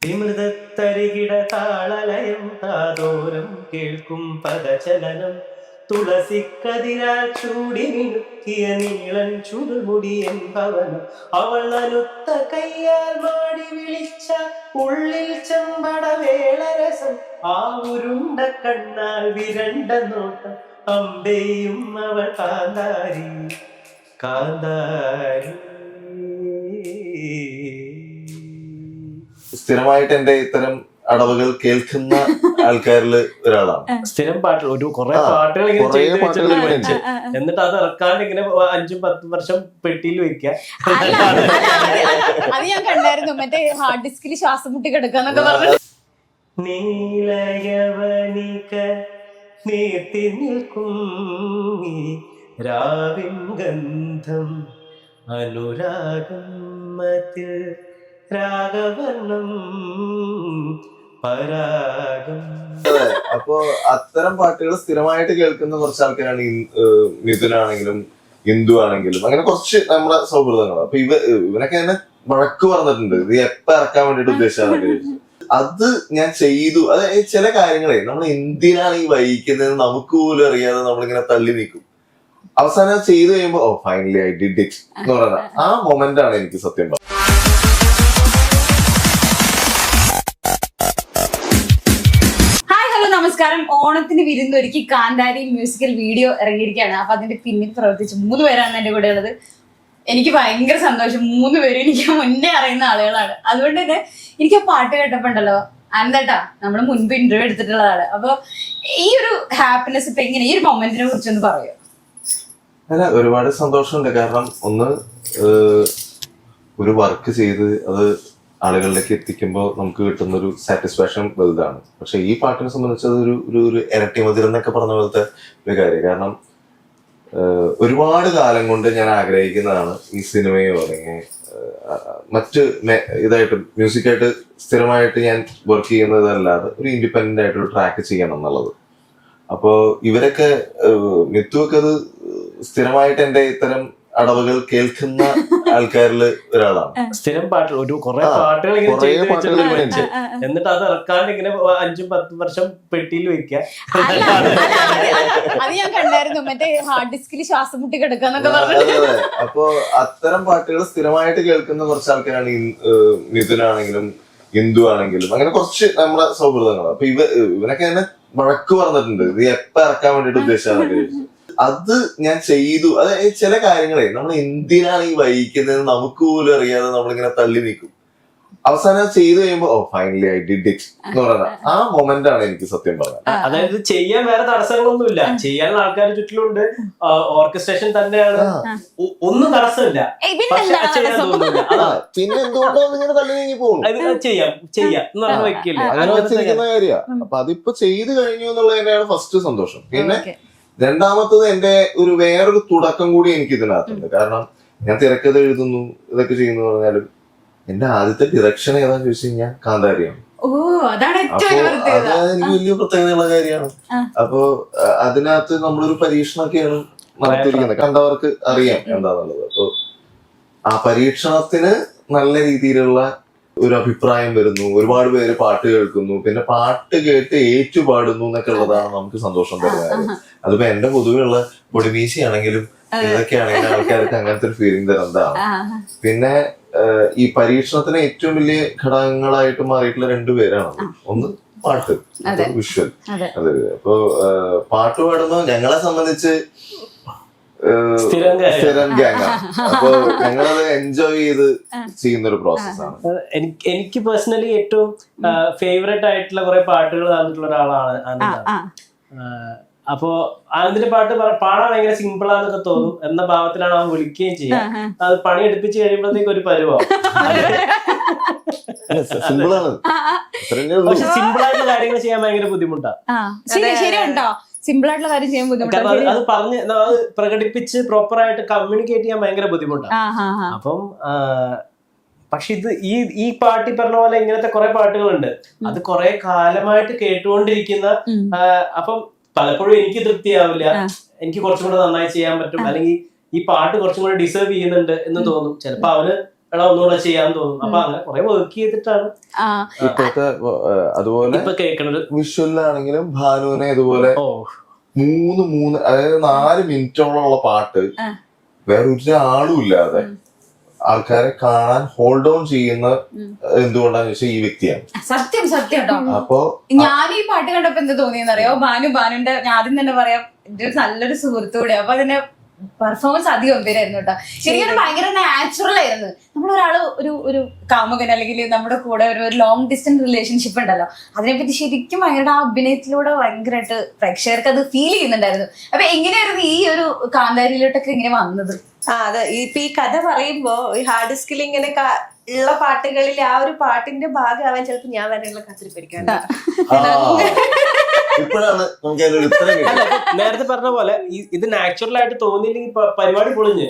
വിമൃതത്തരികിട താളലയം താതോരം കേൾക്കും പദചലനം തുളസിക്കതിരാൽ ചൂടി മിനുക്കിയ നീളൻ ചുടുമുടിയൻ ഭവനം അവൾ അനുത്ത കയ്യാൽ മാടി വിളിച്ച ഉള്ളിൽ ചെമ്പട വേളരസം ആ ഉരുണ്ട കണ്ണാൽ വിരണ്ട നോട്ടം അമ്പെയും അവൾ കാന്താരി കാന്താരി. സ്ഥിരമായിട്ട് എന്റെ ഇത്തരം അടവുകൾ കേൾക്കുന്ന ആൾക്കാരിൽ ഒരാളാണ്. സ്ഥിരം പാട്ടുകൾ ഒരു കുറെ പാട്ടുകൾ ഇങ്ങനെ ചെയ്ത് വെച്ചിട്ട് എന്നിട്ട് അത് ഇറക്കാണ്ട് ഇങ്ങനെ 5-10 വർഷം പെട്ടിയിൽ വെക്കുക. അത് ഞാൻ കണ്ടായിരുന്നു, മറ്റേ ഹാർഡ് ഡിസ്കിൽ ശ്വാസം മുട്ടി കിടക്കാന്നൊക്കെ പറഞ്ഞു. നീലയവനിക നീട്ടി നിൽക്കും രാവിൻ ഗന്ധം അനുരാഗം മതിൽ രാഗവർണം പരാഗം. അപ്പോ അത്തരം പാട്ടുകൾ സ്ഥിരമായിട്ട് കേൾക്കുന്ന കുറച്ച് ആൾക്കാരാണ്. മിഥുനാണെങ്കിലും ഇന്ദു ആണെങ്കിലും അങ്ങനെ കുറച്ച് നമ്മുടെ സൗഹൃദങ്ങൾ. അപ്പൊ ഇവനൊക്കെ തന്നെ വഴക്ക് പറഞ്ഞിട്ടുണ്ട്, ഇത് എപ്പ ഇറക്കാൻ വേണ്ടിട്ട് ഉദ്ദേശിച്ചാണ്. അത് ഞാൻ ചെയ്തു. അതായത് ചില കാര്യങ്ങളെ നമ്മൾ എന്തിനാണ് ഈ വഹിക്കുന്നത് നമുക്ക് പോലും അറിയാതെ നമ്മളിങ്ങനെ തള്ളി നീക്കും. അവസാനം ചെയ്തു കഴിയുമ്പോ oh finally I did it എന്ന് പറയുന്ന ആ മൊമെന്റ് ആണ് എനിക്ക് സത്യം പറഞ്ഞത്. നമസ്കാരം. ഓണത്തിന് വിരുന്നൊരുക്കി കാന്താരി മ്യൂസിക്കൽ വീഡിയോ ഇറങ്ങിയിരിക്കുകയാണ്. അപ്പൊ അതിന്റെ പിന്നിൽ പ്രവർത്തിച്ച് 3 പേരാണ് എന്റെ കൂടെ ഉള്ളത്. എനിക്ക് ഭയങ്കര സന്തോഷം. 3 പേരും എനിക്ക് മുന്നേ അറിയുന്ന ആളുകളാണ്. അതുകൊണ്ട് തന്നെ എനിക്ക് ആ പാട്ട് കേട്ടപ്പോ ഉണ്ടല്ലോ, അനന്തേട്ടാ നമ്മള് മുൻപ് ഇന്റർവ്യൂ എടുത്തിട്ടുള്ളതാണ്. അപ്പൊ ഈ ഒരു ഹാപ്പിനെസ് ഇപ്പൊ എങ്ങനെ, ഈ ഒരു മൊമെന്റിനെ കുറിച്ചൊന്ന് പറയോ? അല്ല, ഒരുപാട് സന്തോഷമുണ്ട്. കാരണം ഒന്ന് ഒരു വർക്ക് ചെയ്ത് അത് ആളുകളിലേക്ക് എത്തിക്കുമ്പോൾ നമുക്ക് കിട്ടുന്ന ഒരു സാറ്റിസ്ഫാക്ഷൻ വലുതാണ്. പക്ഷെ ഈ പാട്ടിനെ സംബന്ധിച്ച് അതൊരു ഒരു ഇരട്ടി മധുരം എന്നൊക്കെ പറഞ്ഞ പോലത്തെ ഒരു കാര്യം. കാരണം ഒരുപാട് കാലം കൊണ്ട് ഞാൻ ആഗ്രഹിക്കുന്നതാണ് ഈ സിനിമയോ അല്ലെങ്കിൽ മറ്റ് ഇതായിട്ട് മ്യൂസിക്കായിട്ട് സ്ഥിരമായിട്ട് ഞാൻ വർക്ക് ചെയ്യുന്നതല്ലാതെ ഒരു ഇൻഡിപെൻഡന്റ് ആയിട്ടൊരു ട്രാക്ക് ചെയ്യണം എന്നുള്ളത്. അപ്പോൾ ഇവരൊക്കെ മിത്തുവൊക്കെ അത് സ്ഥിരമായിട്ട് എന്റെ ഇത്തരം അടവുകൾ കേൾക്കുന്ന ആൾക്കാരിൽ ഒരാളാണ്. സ്ഥിരം പാട്ടുകൾ ഒരു കുറെ പാട്ടുകൾ ഇങ്ങനെ ചെയ്ത് വെച്ചിട്ട് എന്നിട്ട് അത് ഇറക്കാണ്ട് ഇങ്ങനെ 5-10 വർഷം പെട്ടിയിൽ വെക്കുക. അത് ഞാൻ കണ്ടായിരുന്നു, മറ്റേ ഹാർഡ് ഡിസ്കിൽ ശ്വാസം മുട്ടി കിടക്കാന്നൊക്കെ പറഞ്ഞു. അപ്പൊ അത്തരം പാട്ടുകൾ സ്ഥിരമായിട്ട് കേൾക്കുന്ന കുറച്ച് ആൾക്കാരാണ്. മിഥുനാണെങ്കിലും ഇന്ദു ആണെങ്കിലും അങ്ങനെ കുറച്ച് നമ്മുടെ സൗഹൃദങ്ങൾ. അപ്പൊ ഇവനൊക്കെ തന്നെ വഴക്ക് പറഞ്ഞിട്ടുണ്ട്, ഇത് എപ്പ ഇറക്കാൻ വേണ്ടിട്ട് ഉദ്ദേശിച്ചാണ്. അത് ഞാൻ ചെയ്തു. അതായത് ചില കാര്യങ്ങളെ നമ്മൾ എന്തിനാണ് ഈ വഹിക്കുന്നത് നമുക്ക് പോലും അറിയാതെ നമ്മളിങ്ങനെ തള്ളി നീക്കും. അവസാനം ചെയ്തു കഴിയുമ്പോ oh finally I did it എന്ന് പറയുന്ന ആ മൊമെന്റ് ആണ് എനിക്ക് സത്യം പറഞ്ഞത്. അതായത് ചെയ്യാൻ വേറെ തടസ്സങ്ങളൊന്നുമില്ല, ചെയ്യാനുള്ള ആൾക്കാർ ചുറ്റിലുണ്ട്, ഓർക്കസ്ട്രേഷൻ തന്നെയാണ്, ഒന്നും തടസ്സമില്ല. പിന്നെ എന്തുകൊണ്ടോ ഇങ്ങനെ തള്ളി നീങ്ങി പോകും. ചെയ്യാം എന്ന് പറഞ്ഞ വെക്കില്ല, അങ്ങനെ വെച്ചിരിക്കുന്ന കാര്യമാണ്. അപ്പൊ അതിപ്പോ ചെയ്തു കഴിഞ്ഞു എന്നുള്ളത് തന്നെയാണ് ഫസ്റ്റ് സന്തോഷം. പിന്നെ രണ്ടാമത്തത് എന്റെ ഒരു വേറൊരു തുടക്കം കൂടി എനിക്ക് ഇതിനകത്തുണ്ട്. കാരണം ഞാൻ തിരക്കഥ എഴുതുന്നു, ഇതൊക്കെ ചെയ്യുന്നു പറഞ്ഞാലും എന്റെ ആദ്യത്തെ ഡിറക്ഷൻ ഏതാന്ന് ചോദിച്ചു കഴിഞ്ഞാൽ കാന്താരിയാണ്. അപ്പൊ അത് എനിക്ക് വലിയ പ്രത്യേകതയുള്ള കാര്യമാണ്. അപ്പൊ അതിനകത്ത് നമ്മളൊരു പരീക്ഷണമൊക്കെയാണ് നടത്തിയിരിക്കുന്നത്. കണ്ടവർക്ക് അറിയാം എന്താന്നുള്ളത്. അപ്പൊ ആ പരീക്ഷണത്തിന് നല്ല രീതിയിലുള്ള ഒരു അഭിപ്രായം വരുന്നു, ഒരുപാട് പേര് പാട്ട് കേൾക്കുന്നു, പിന്നെ പാട്ട് കേട്ട് ഏറ്റുപാടുന്നു എന്നൊക്കെ ഉള്ളതാണ് നമുക്ക് സന്തോഷം തരുന്നത്. അതിപ്പോ എന്റെ പൊതുവെയുള്ള പൊടിമീശയാണെങ്കിലും ഇതൊക്കെയാണെങ്കിലും ആൾക്കാർക്ക് അങ്ങനത്തെ ഒരു ഫീലിംഗ് തരുന്നതാണ്. പിന്നെ ഈ പരീക്ഷണത്തിന് ഏറ്റവും വലിയ ഘടകങ്ങളായിട്ട് മാറിയിട്ടുള്ള 2 പേരാണ്. ഒന്ന് പാട്ട്, വിഷ്വൽ. അതെ. അപ്പൊ പാട്ട് പാടുമ്പോ ഞങ്ങളെ സംബന്ധിച്ച് സ്ഥിരം ഗ്യാങ് ആണ്. അപ്പൊ ഞങ്ങളത് എൻജോയ് ചെയ്ത് ചെയ്യുന്ന ഒരു പ്രോസസ്സാണ്. എനിക്ക് പേഴ്സണലി ഏറ്റവും ഫേവറേറ്റ് ആയിട്ടുള്ള കുറെ പാട്ടുകൾ തന്നിട്ടുള്ള ഒരാളാണ് ആനന്ദ. അപ്പോ ആനന്ദിന്റെ പാട്ട് പാടാൻ ഭയങ്കര സിമ്പിളാന്നൊക്കെ തോന്നും എന്ന ഭാവത്തിലാണ് അവൻ വിളിക്കുകയും ചെയ്യാം. അത് പണി എടുപ്പിച്ച് കഴിയുമ്പോഴത്തേക്ക് ഒരു പരുവാവും. പക്ഷെ സിമ്പിൾ ആയിട്ടുള്ള കാര്യങ്ങൾ ചെയ്യാൻ ഭയങ്കര ബുദ്ധിമുട്ടാണ്. സിമ്പിൾ ആയിട്ടുള്ള കാര്യം ചെയ്യാൻ ബുദ്ധിമുട്ടാണ്. അത് പറഞ്ഞ് പ്രകടിപ്പിച്ച് പ്രോപ്പർ ആയിട്ട് കമ്മ്യൂണിക്കേറ്റ് ചെയ്യാൻ ഭയങ്കര ബുദ്ധിമുട്ടാണ്. അപ്പം പക്ഷെ ഈ പാട്ട് പറഞ്ഞ പോലെ ഇങ്ങനത്തെ കുറെ പാട്ടുകളുണ്ട്, അത് കുറെ കാലമായിട്ട് കേട്ടുകൊണ്ടിരിക്കുന്ന. അപ്പം പലപ്പോഴും എനിക്ക് തൃപ്തിയാവില്ല, എനിക്ക് കുറച്ചും കൂടെ നന്നായി ചെയ്യാൻ പറ്റും, അല്ലെങ്കിൽ ഈ പാട്ട് കുറച്ചും കൂടെ ഡിസേർവ് ചെയ്യുന്നുണ്ട് എന്ന് തോന്നും. ചിലപ്പോ അവന് എടാ ഒന്നുകൂടെ ചെയ്യാൻ തോന്നും. അപ്പൊ അങ്ങനെ കുറെ വർക്ക് ചെയ്തിട്ടാണ് ഇപ്പോഴത്തെ അതുപോലെ ഇപ്പൊ കേൾക്കണത്. വിഷ്വലിലാണെങ്കിലും ഭാനുവിനെ ഇതുപോലെ ഓ 3 അതായത് 4 മിനിറ്റോളമുള്ള പാട്ട് വേറെ ഒരാളും ഇല്ലാതെ ആൾക്കാരെ കാണാൻ ഹോൾഡ് ഓൺ ചെയ്യുന്ന എന്തുകൊണ്ടാന്ന് വെച്ചാൽ ഈ വ്യക്തിയാണ്. സത്യം കേട്ടോ. അപ്പൊ ഞാൻ ഈ പാട്ട് കണ്ടപ്പോ എന്ത് തോന്നിയെന്നറിയോ, ഭാനുന്റെ ഞാൻ ആദ്യം തന്നെ പറയാം, എന്റെ ഒരു നല്ലൊരു സുഹൃത്തൂടെ. അപ്പൊ അതിന്റെ പെർഫോമൻസ് അധികം ഗംഭീരായിരുന്നു കേട്ടോ. ശരിക്കും ഭയങ്കര നാച്ചുറൽ ആയിരുന്നു. നമ്മളൊരാള് ഒരു കാമുകൻ അല്ലെങ്കിൽ നമ്മുടെ കൂടെ ഒരു ലോങ് ഡിസ്റ്റൻസ് റിലേഷൻഷിപ്പ് ഉണ്ടല്ലോ, അതിനെപ്പറ്റി ശരിക്കും ഭയങ്കര ആ അഭിനയത്തിലൂടെ ഭയങ്കരമായിട്ട് പ്രേക്ഷകർക്ക് അത് ഫീൽ ചെയ്യുന്നുണ്ടായിരുന്നു. അപ്പൊ എങ്ങനെയായിരുന്നു ഈ ഒരു കാന്താരിയിലോട്ടൊക്കെ ഇങ്ങനെ വന്നത്? അതെ, ഇപ്പൊ ഈ കഥ പറയുമ്പോ ഈ ഹാർഡ് ഡിസ്കിൽ ഇങ്ങനെ ഉള്ള പാട്ടുകളിൽ ആ ഒരു പാട്ടിന്റെ ഭാഗമാവാൻ ചിലപ്പോ ഞാൻ വരെയുള്ള കാത്തിരിപ്പിരിക്കാൻ. ഇപ്പോഴാണ് നമുക്ക് അതിനൊരു ഉത്തരം കിട്ടുന്നത്. നേരത്തെ പറഞ്ഞ പോലെ ഇത് നാച്ചുറൽ ആയിട്ട് തോന്നിയില്ലെങ്കിൽ പരിപാടി പൊളിഞ്ഞ്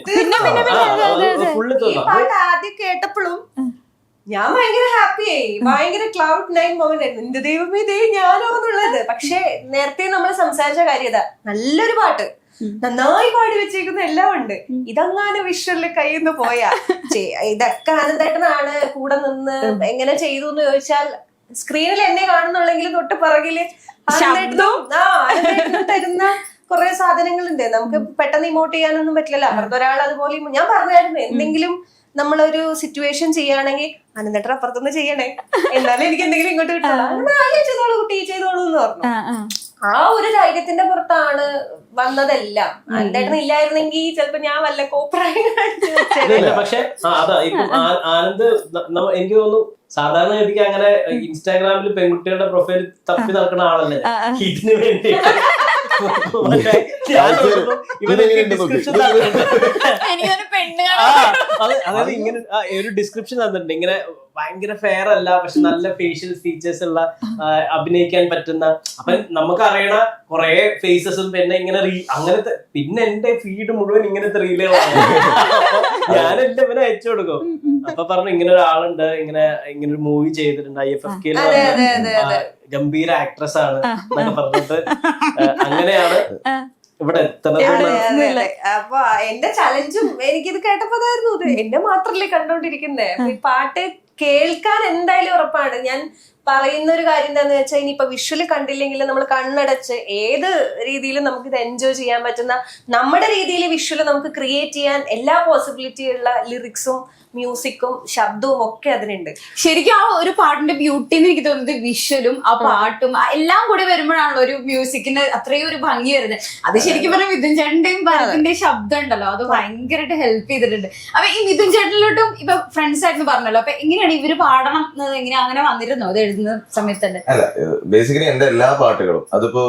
ഫുള്ള് ഈ പാട്ട് ആദ്യം കേട്ടപ്പോഴും ഞാൻ ഭയങ്കര ഹാപ്പിയായി, ഭയങ്കര ക്ലൗഡ് നൈൻ മൊമെന്റ് ആയിരുന്നു. എന്റെ ദൈവമേ ഇതേ ഞാനോ എന്നുള്ളത്. പക്ഷെ നേരത്തെ നമ്മൾ സംസാരിച്ച കാര്യത നല്ലൊരു പാട്ട്, നന്നായി പാടി വെച്ചേക്കുന്ന എല്ലാം ഉണ്ട്. ഇതങ്ങനെ വിഷ്വലിൽ കയ്യിന്ന് പോയാ ഇതൊക്കെ ആനന്ദേട്ടനാണ് കൂടെ നിന്ന് എങ്ങനെ ചെയ്തു എന്ന് ചോദിച്ചാൽ സ്ക്രീനിൽ എന്നെ കാണുന്നുള്ളെങ്കിൽ തൊട്ട് പിറകില് ആനന്ദേട്ടനും തരുന്ന കുറെ സാധനങ്ങളുണ്ട്. നമുക്ക് പെട്ടെന്ന് ഇമോട്ട് ചെയ്യാനൊന്നും പറ്റില്ലല്ലോ. അപ്പുറത്തെ ഒരാൾ അതുപോലെ ഞാൻ പറഞ്ഞായിരുന്നു, എന്തെങ്കിലും നമ്മളൊരു സിറ്റുവേഷൻ ചെയ്യുകയാണെങ്കിൽ ആനന്ദേട്ടൻ അപ്പുറത്തൊന്ന് ചെയ്യണേ, എന്നാലും എനിക്ക് എന്തെങ്കിലും ഇങ്ങോട്ട് കിട്ടും, ചെയ്തോളൂ കുട്ടി ചെയ്തോളൂ എന്ന് പറഞ്ഞു. ആ ഒരു ധൈര്യത്തിന്റെ പുറത്താണ് വന്നതെല്ലാം. ആനന്ദേട്ടൻ ഇല്ലായിരുന്നെങ്കിൽ ചിലപ്പോ ഞാൻ വല്ല കോപ്രായം. പക്ഷെ അതാ ഇപ്പം ആനന്ദ് എനിക്ക് തോന്നുന്നു സാധാരണഗതിക്ക് അങ്ങനെ ഇൻസ്റ്റാഗ്രാമിൽ പെൺകുട്ടികളുടെ പ്രൊഫൈൽ തപ്പി നടക്കുന്ന ആളല്ലേ ഇതിനു വേണ്ടി. അതായത് ഇങ്ങനെ ഒരു ഡിസ്ക്രിപ്ഷൻ തന്നിട്ടുണ്ട്, ഇങ്ങനെ ഭയങ്കര ഫെയർ അല്ല പക്ഷെ നല്ല ഫേഷ്യൽ ഫീച്ചേഴ്സ് ഉള്ള അഭിനയിക്കാൻ പറ്റുന്ന. അപ്പൊ നമുക്ക് അറിയണ കുറെ ഫേസസും പിന്നെ ഇങ്ങനെ അങ്ങനത്തെ, പിന്നെ എന്റെ ഫീഡ് മുഴുവൻ ഇങ്ങനത്തെ റീലുകളാണ്. ഞാൻ എന്റെ ഇവനെ അയച്ചു കൊടുക്കും. അപ്പൊ പറഞ്ഞു ഇങ്ങനെ ഒരാളുണ്ട്, ഇങ്ങനെ ഒരു മൂവി ചെയ്തിട്ടുണ്ട് IFFK ഗംഭീര ആക്ട്രസ് ആണ് എന്നൊക്കെ പറഞ്ഞിട്ട് അങ്ങനെയാണ് ഇവിടെ എത്തുന്നത്. അപ്പൊ എന്റെ ചലഞ്ചും എനിക്കിത് കേട്ടപ്പോ അതായിരുന്നു, ഇത് എന്നെ മാത്രല്ലേ കണ്ടോണ്ടിരിക്കുന്നേ. ഈ പാട്ട് കേൾക്കാൻ എന്തായാലും ഉറപ്പാണ്. ഞാൻ പറയുന്ന ഒരു കാര്യം എന്താന്ന് വെച്ചാൽ, ഇനിയിപ്പൊ വിഷ്വല് കണ്ടില്ലെങ്കിൽ നമ്മൾ കണ്ണടച്ച് ഏത് രീതിയിലും നമുക്ക് ഇത് എൻജോയ് ചെയ്യാൻ പറ്റുന്ന നമ്മുടെ രീതിയിൽ വിഷ്വല് നമുക്ക് ക്രിയേറ്റ് ചെയ്യാൻ എല്ലാ പോസിബിലിറ്റി ഉള്ള ലിറിക്സും മ്യൂസിക്കും ശബ്ദവും ഒക്കെ അതിനുണ്ട്. ശരിക്കും ആ ഒരു പാട്ടിന്റെ ബ്യൂട്ടി എന്ന് എനിക്ക് തോന്നുന്നത് വിഷ്വലും ആ പാട്ടും എല്ലാം കൂടി വരുമ്പോഴാണല്ലോ ഒരു മ്യൂസിക്കിന് അത്രയും ഒരു ഭംഗി വരുന്നത്. അത് ശരിക്കും പറഞ്ഞാൽ മിഥുൻ ചേട്ടന്റെയും ഭരത്തിന്റെയും ശബ്ദം ഉണ്ടല്ലോ, അത് ഭയങ്കരമായിട്ട് ഹെൽപ്പ് ചെയ്തിട്ടുണ്ട്. അപ്പൊ ഈ മിഥുൻ ചേട്ടനിലോട്ടും ഇപ്പൊ ഫ്രണ്ട്സ് ആയിരുന്നു പറഞ്ഞല്ലോ, അപ്പൊ എങ്ങനെയാണ് ഇവര് പാടണം എങ്ങനെ അങ്ങനെ വന്നിരുന്നോ അത് എഴുതുന്ന സമയത്ത് തന്നെ? അല്ല, ബേസിക്കലി എന്റെ എല്ലാ പാട്ടുകളും, അതിപ്പോ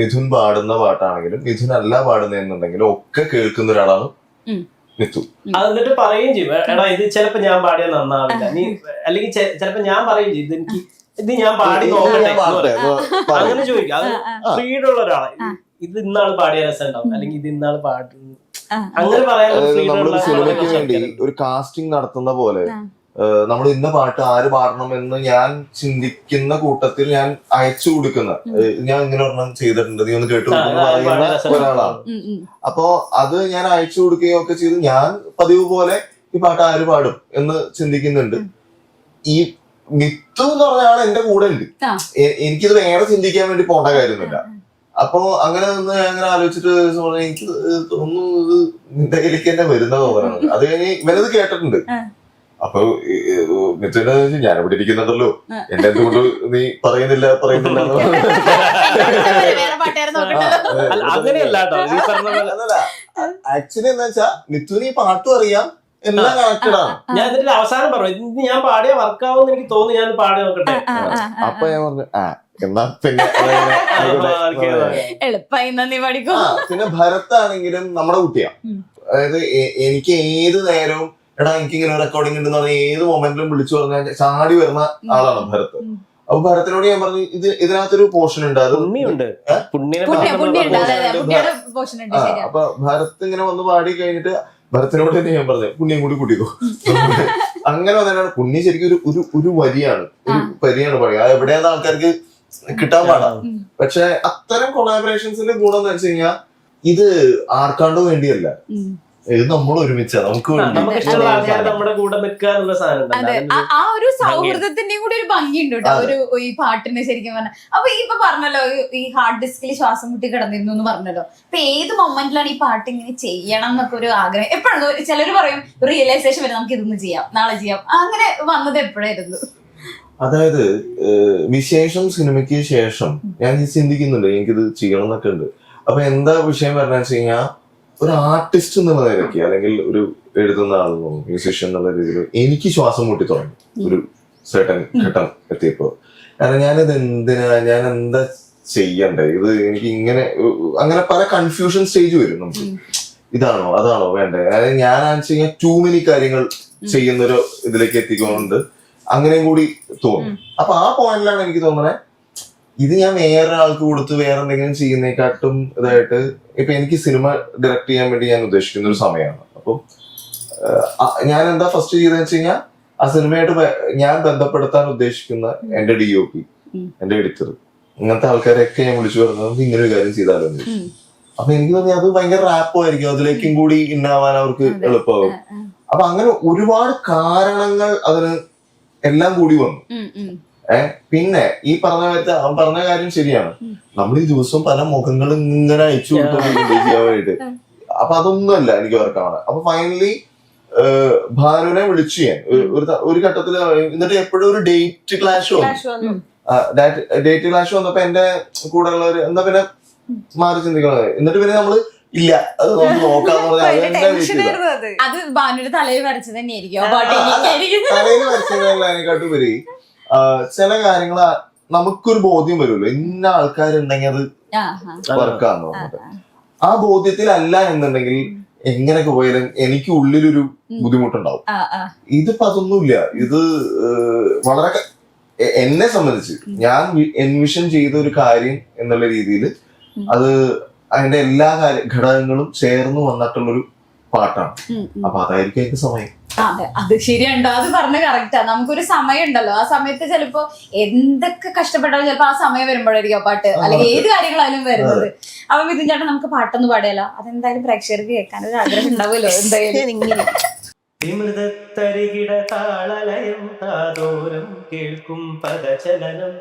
മിഥുൻ പാടുന്ന പാട്ടാണെങ്കിലും മിഥുൻ അല്ല പാടുന്നെന്നുണ്ടെങ്കിലും ഒക്കെ കേൾക്കുന്ന ഒരാളാണ് മിഥു. അത് എന്നിട്ട് പറയുകയും ചെയ്യും, എടാ ഇത് ചിലപ്പോ ഞാൻ പാടിയാൽ നന്നാവില്ല, നീ അല്ലെങ്കിൽ ചിലപ്പോ ഞാൻ പറയുകയും ചെയ്യും എനിക്ക് ഇത് ഞാൻ പാടി നോക്കട്ടെ അങ്ങനെ ചോദിക്കും. അത് ഫ്രീഡം ഉള്ള ഒരാളെ, ഇത് ഇന്നാള് പാടിയ രസം ഉണ്ടാവും അല്ലെങ്കിൽ ഇത് ഇന്നാള് പാടുന്നു അങ്ങനെ പറയാനുള്ള ഫ്രീഡം ഉള്ള. സിനിമയ്ക്ക് വേണ്ടി ഒരു കാസ്റ്റിംഗ് നടത്തുന്ന പോലെ നമ്മൾ ഇന്ന പാട്ട് ആര് പാടണം എന്ന് ഞാൻ ചിന്തിക്കുന്ന കൂട്ടത്തിൽ ഞാൻ അയച്ചു കൊടുക്കുന്ന, ഞാൻ ഇങ്ങനെ ഒരെണ്ണം ചെയ്തിട്ടുണ്ട് നീ ഒന്ന് കേട്ടു പറയുന്ന ഒരാളാണ്. അപ്പോ അത് ഞാൻ അയച്ചു കൊടുക്കുകയും ഒക്കെ ചെയ്ത് ഞാൻ പതിവ് പോലെ ഈ പാട്ട് ആര് പാടും എന്ന് ചിന്തിക്കുന്നുണ്ട്. ഈ മിത്തു എന്ന് പറഞ്ഞ ആൾ എന്റെ കൂടെ ഉണ്ട്, എനിക്കിത് വേറെ ചിന്തിക്കാൻ വേണ്ടി പോകേണ്ട കാര്യമൊന്നുമില്ല. അപ്പൊ അങ്ങനെ നിന്ന് അങ്ങനെ ആലോചിച്ചിട്ട് എനിക്ക് തോന്നുന്നു ഇത് നിന്റെ കയ്യിലേക്ക് തന്നെ വരുന്ന തോന്നുന്നത്. അത് കഴിഞ്ഞ് ഇവനത് കേട്ടിട്ടുണ്ട്. അപ്പൊ മിഥുന് ഞാൻ ഇവിടെ ഇരിക്കുന്നുണ്ടല്ലോ, എന്റെ എന്തുകൊണ്ട് നീ പറയുന്നില്ല ആക്ച്വലി എന്താ വെച്ചാ മിഥുന് ഈ പാട്ടും അറിയാം, എല്ലാം കണക്റ്റഡ് ആണ്. ഞാൻ എന്നിട്ട് അവസാനം പറഞ്ഞു ഇത് ഞാൻ പാടിയ വർക്കാവും എനിക്ക് തോന്നുന്നു, ഞാൻ പാടി നോക്കട്ടെ. അപ്പൊ ഞാൻ പറഞ്ഞു എന്നാ പിന്നെ പിന്നെ ഭരത്താണെങ്കിലും നമ്മുടെ കുട്ടിയാ. അതായത് എനിക്ക് ഏത് നേരവും എടാ എനിക്ക് ഇങ്ങനെ റെക്കോർഡിംഗ് ഉണ്ടെന്ന് പറഞ്ഞാൽ ഏത് മൊമെന്റിലും വിളിച്ചു പറഞ്ഞാൽ ചാടി വരുന്ന ആളാണ് ഭരത്. അപ്പൊ ഭരത്തിനോട് ഞാൻ പറഞ്ഞു ഇതിനകത്തൊരു പോർഷൻ ഉണ്ട്, അത് അപ്പൊ ഭരത് ഇങ്ങനെ വന്ന് പാടി കഴിഞ്ഞിട്ട് ഭരത്തിനോട് തന്നെ ഞാൻ പറഞ്ഞു പുണ്യം കൂടി കൂട്ടിക്കോ. അങ്ങനെ വന്നിട്ടാണ് പുണ്യം ശരിക്കും ഒരു വരിയാണ്, ഒരു വരിയാണ് പറയുക. അത് എവിടെയാന്ന് ആൾക്കാർക്ക് കിട്ടാൻ പാടാണ്. പക്ഷെ അത്തരം കൊളാബറേഷൻസിന്റെ ഗുണം എന്ന് വെച്ച് കഴിഞ്ഞാൽ ഇത് ആർക്കാണ്ടോ വേണ്ടിയല്ല, ഇത് നമ്മൾ ഒരുമിച്ചാ നമുക്ക് വേണ്ടി. നമുക്ക് ഇഷ്ടമുള്ള ആൾക്കാർ നമ്മുടെ കൂടെ നിൽക്കുക എന്നുള്ള സാധനം അതെ, ഉണ്ടല്ലോ. ആ ഒരു സൗഹൃദത്തിന്റെയും കൂടി ഒരു ഭംഗിയുണ്ട് കേട്ടോ ഈ പാട്ടിന് ശരിക്കും പറഞ്ഞാൽ. അപ്പൊ ഈ ഇപ്പൊ പറഞ്ഞല്ലോ ഈ ഹാർഡ് ഡിസ്കിൽ ശ്വാസം മുട്ടി കിടന്നിരുന്നു എന്ന് പറഞ്ഞല്ലോ. അപ്പൊ ഏത് മൊമെന്റിലാണ് ഈ പാട്ട് ഇങ്ങനെ ചെയ്യണം എന്നൊക്കെ ഒരു ആഗ്രഹം? എപ്പോഴും ചിലര് പറയും റിയലൈസേഷൻ വരെ നമുക്ക് ഇതൊന്ന് ചെയ്യാം, നാളെ ചെയ്യാം, അങ്ങനെ വന്നത് എപ്പോഴായിരുന്നു? അതായത് വിശേഷം സിനിമയ്ക്ക് ശേഷം ഞാൻ ചിന്തിക്കുന്നുണ്ട് എനിക്കിത് ചെയ്യണം എന്നൊക്കെ ഉണ്ട്. അപ്പൊ എന്താ വിഷയം പറഞ്ഞാൽ വെച്ച് കഴിഞ്ഞാൽ ഒരു ആർട്ടിസ്റ്റ് എന്നുള്ള നിലയ്ക്ക് അല്ലെങ്കിൽ ഒരു എഴുതുന്ന ആളെന്നോ മ്യൂസീഷ്യൻ എന്നുള്ള രീതിയിൽ എനിക്ക് ശ്വാസം മുട്ടി തുടങ്ങി ഒരു സർട്ടൻ ഘട്ടം എത്തിയപ്പോ. കാരണം ഞാൻ എന്താ ചെയ്യണ്ടേ, ഇത് എനിക്ക് ഇങ്ങനെ അങ്ങനെ പല കൺഫ്യൂഷൻ സ്റ്റേജ് വരും നമുക്ക്. ഇതാണോ അതാണോ വേണ്ടേ, അതായത് ഞാൻ വെച്ച് കഴിഞ്ഞാൽ ടൂ മെനി കാര്യങ്ങൾ ചെയ്യുന്നൊരു ഇതിലേക്ക് എത്തിക്കൊണ്ട് അങ്ങനെയും കൂടി തോന്നും. അപ്പൊ ആ പോയിന്റിലാണ് എനിക്ക് തോന്നുന്നത് ഇത് ഞാൻ വേറെ ആൾക്ക് കൊടുത്ത് വേറെ എന്തെങ്കിലും ചെയ്യുന്നതിനെക്കാട്ടും ഇതായിട്ട് ഇപ്പൊ എനിക്ക് സിനിമ ഡയറക്ട് ചെയ്യാൻ വേണ്ടി ഞാൻ ഉദ്ദേശിക്കുന്ന ഒരു സമയമാണ്. അപ്പം ഞാൻ എന്താ ഫസ്റ്റ് ചെയ്തതെന്ന് വെച്ച് കഴിഞ്ഞാൽ ആ സിനിമയായിട്ട് ഞാൻ ബന്ധപ്പെടുത്താൻ ഉദ്ദേശിക്കുന്ന എന്റെ DOP, എന്റെ എഡിറ്റർ, ഇങ്ങനത്തെ ആൾക്കാരെയൊക്കെ ഞാൻ വിളിച്ചു പറഞ്ഞത് നമുക്ക് ഇങ്ങനെ ഒരു കാര്യം ചെയ്താലോ. അപ്പൊ എനിക്ക് തോന്നി അത് ഭയങ്കര റാപ്പായിരിക്കും, അതിലേക്കും കൂടി ഇന്നാവാൻ അവർക്ക് എളുപ്പമാകും. അപ്പൊ അങ്ങനെ ഒരുപാട് കാരണങ്ങൾ അതിന് എല്ലാം കൂടി വന്നു. പിന്നെ ഈ പറഞ്ഞ കാര്യം ശരിയാണ്, നമ്മൾ ഈ ദിവസവും പല മുഖങ്ങൾ ഇങ്ങനെ അയച്ചു കൊടുത്തോണ്ടിരിക്കാനായിട്ട്. അപ്പൊ അതൊന്നുമല്ല എനിക്ക് വർക്കാണ്. അപ്പൊ ഫൈനലി ഭാനുവിനെ വിളിച്ചു ഞാൻ ഒരു ഘട്ടത്തില്. എന്നിട്ട് എപ്പോഴും ഒരു ഡേറ്റ് ക്ലാഷ് വന്നു. ഡേറ്റ് ക്ലാഷ് വന്നപ്പോ എന്റെ കൂടെ ഉള്ളവര് എന്താ പിന്നെ മാറി ചിന്തിക്കണത്. എന്നിട്ട് പിന്നെ നമ്മള് ഇല്ല അത് നമുക്ക് നോക്കാന്ന് പറഞ്ഞാൽ അത് ഭാനുവിന്റെ തലയിൽ വരച്ചത് തന്നെയായിരിക്കും. തലയിൽ വരച്ചതിനെക്കാട്ടും വരി ചില കാര്യങ്ങൾ നമുക്കൊരു ബോധ്യം വരുമല്ലോ, ഇന്ന ആൾക്കാരുണ്ടെങ്കിൽ അത് വർക്കാന്ന് പറഞ്ഞിട്ട്. ആ ബോധ്യത്തിലല്ല എന്നുണ്ടെങ്കിൽ എങ്ങനെയൊക്കെ പോയാലും എനിക്ക് ഉള്ളിലൊരു ബുദ്ധിമുട്ടുണ്ടാവും. ഇതിപ്പോ അതൊന്നുമില്ല. ഇത് വളരെ എന്നെ സംബന്ധിച്ച് ഞാൻ എൻവിഷൻ ചെയ്ത ഒരു കാര്യം എന്നുള്ള രീതിയിൽ അത് അതിന്റെ എല്ലാ ഘടകങ്ങളും ചേർന്ന് വന്നിട്ടുള്ളൊരു പാട്ടാണ്. അപ്പൊ അതായിരിക്കും എനിക്ക് സമയം. അതെ, അത് ശരിയുണ്ടോ, അത് പറഞ്ഞ കറക്റ്റാ. നമുക്കൊരു സമയം ഉണ്ടല്ലോ, ആ സമയത്ത് ചിലപ്പോ എന്തൊക്കെ കഷ്ടപ്പെട്ടാലും ചിലപ്പോ ആ സമയം വരുമ്പോഴായിരിക്കും ആ പാട്ട് അല്ലെങ്കിൽ ഏത് കാര്യങ്ങളായാലും വരുന്നത്. അപ്പൊ മിഥുൻ ചേട്ടൻ നമുക്ക് പാട്ടൊന്നും പാടിയാലോ? അതെന്തായാലും പ്രേക്ഷകർക്ക് കേൾക്കാനൊരു ആഗ്രഹം ഉണ്ടാവുമല്ലോ എന്തായാലും. വിമൃതത്തരികിട താളലയം താതോരം കേൾക്കും പദചലനം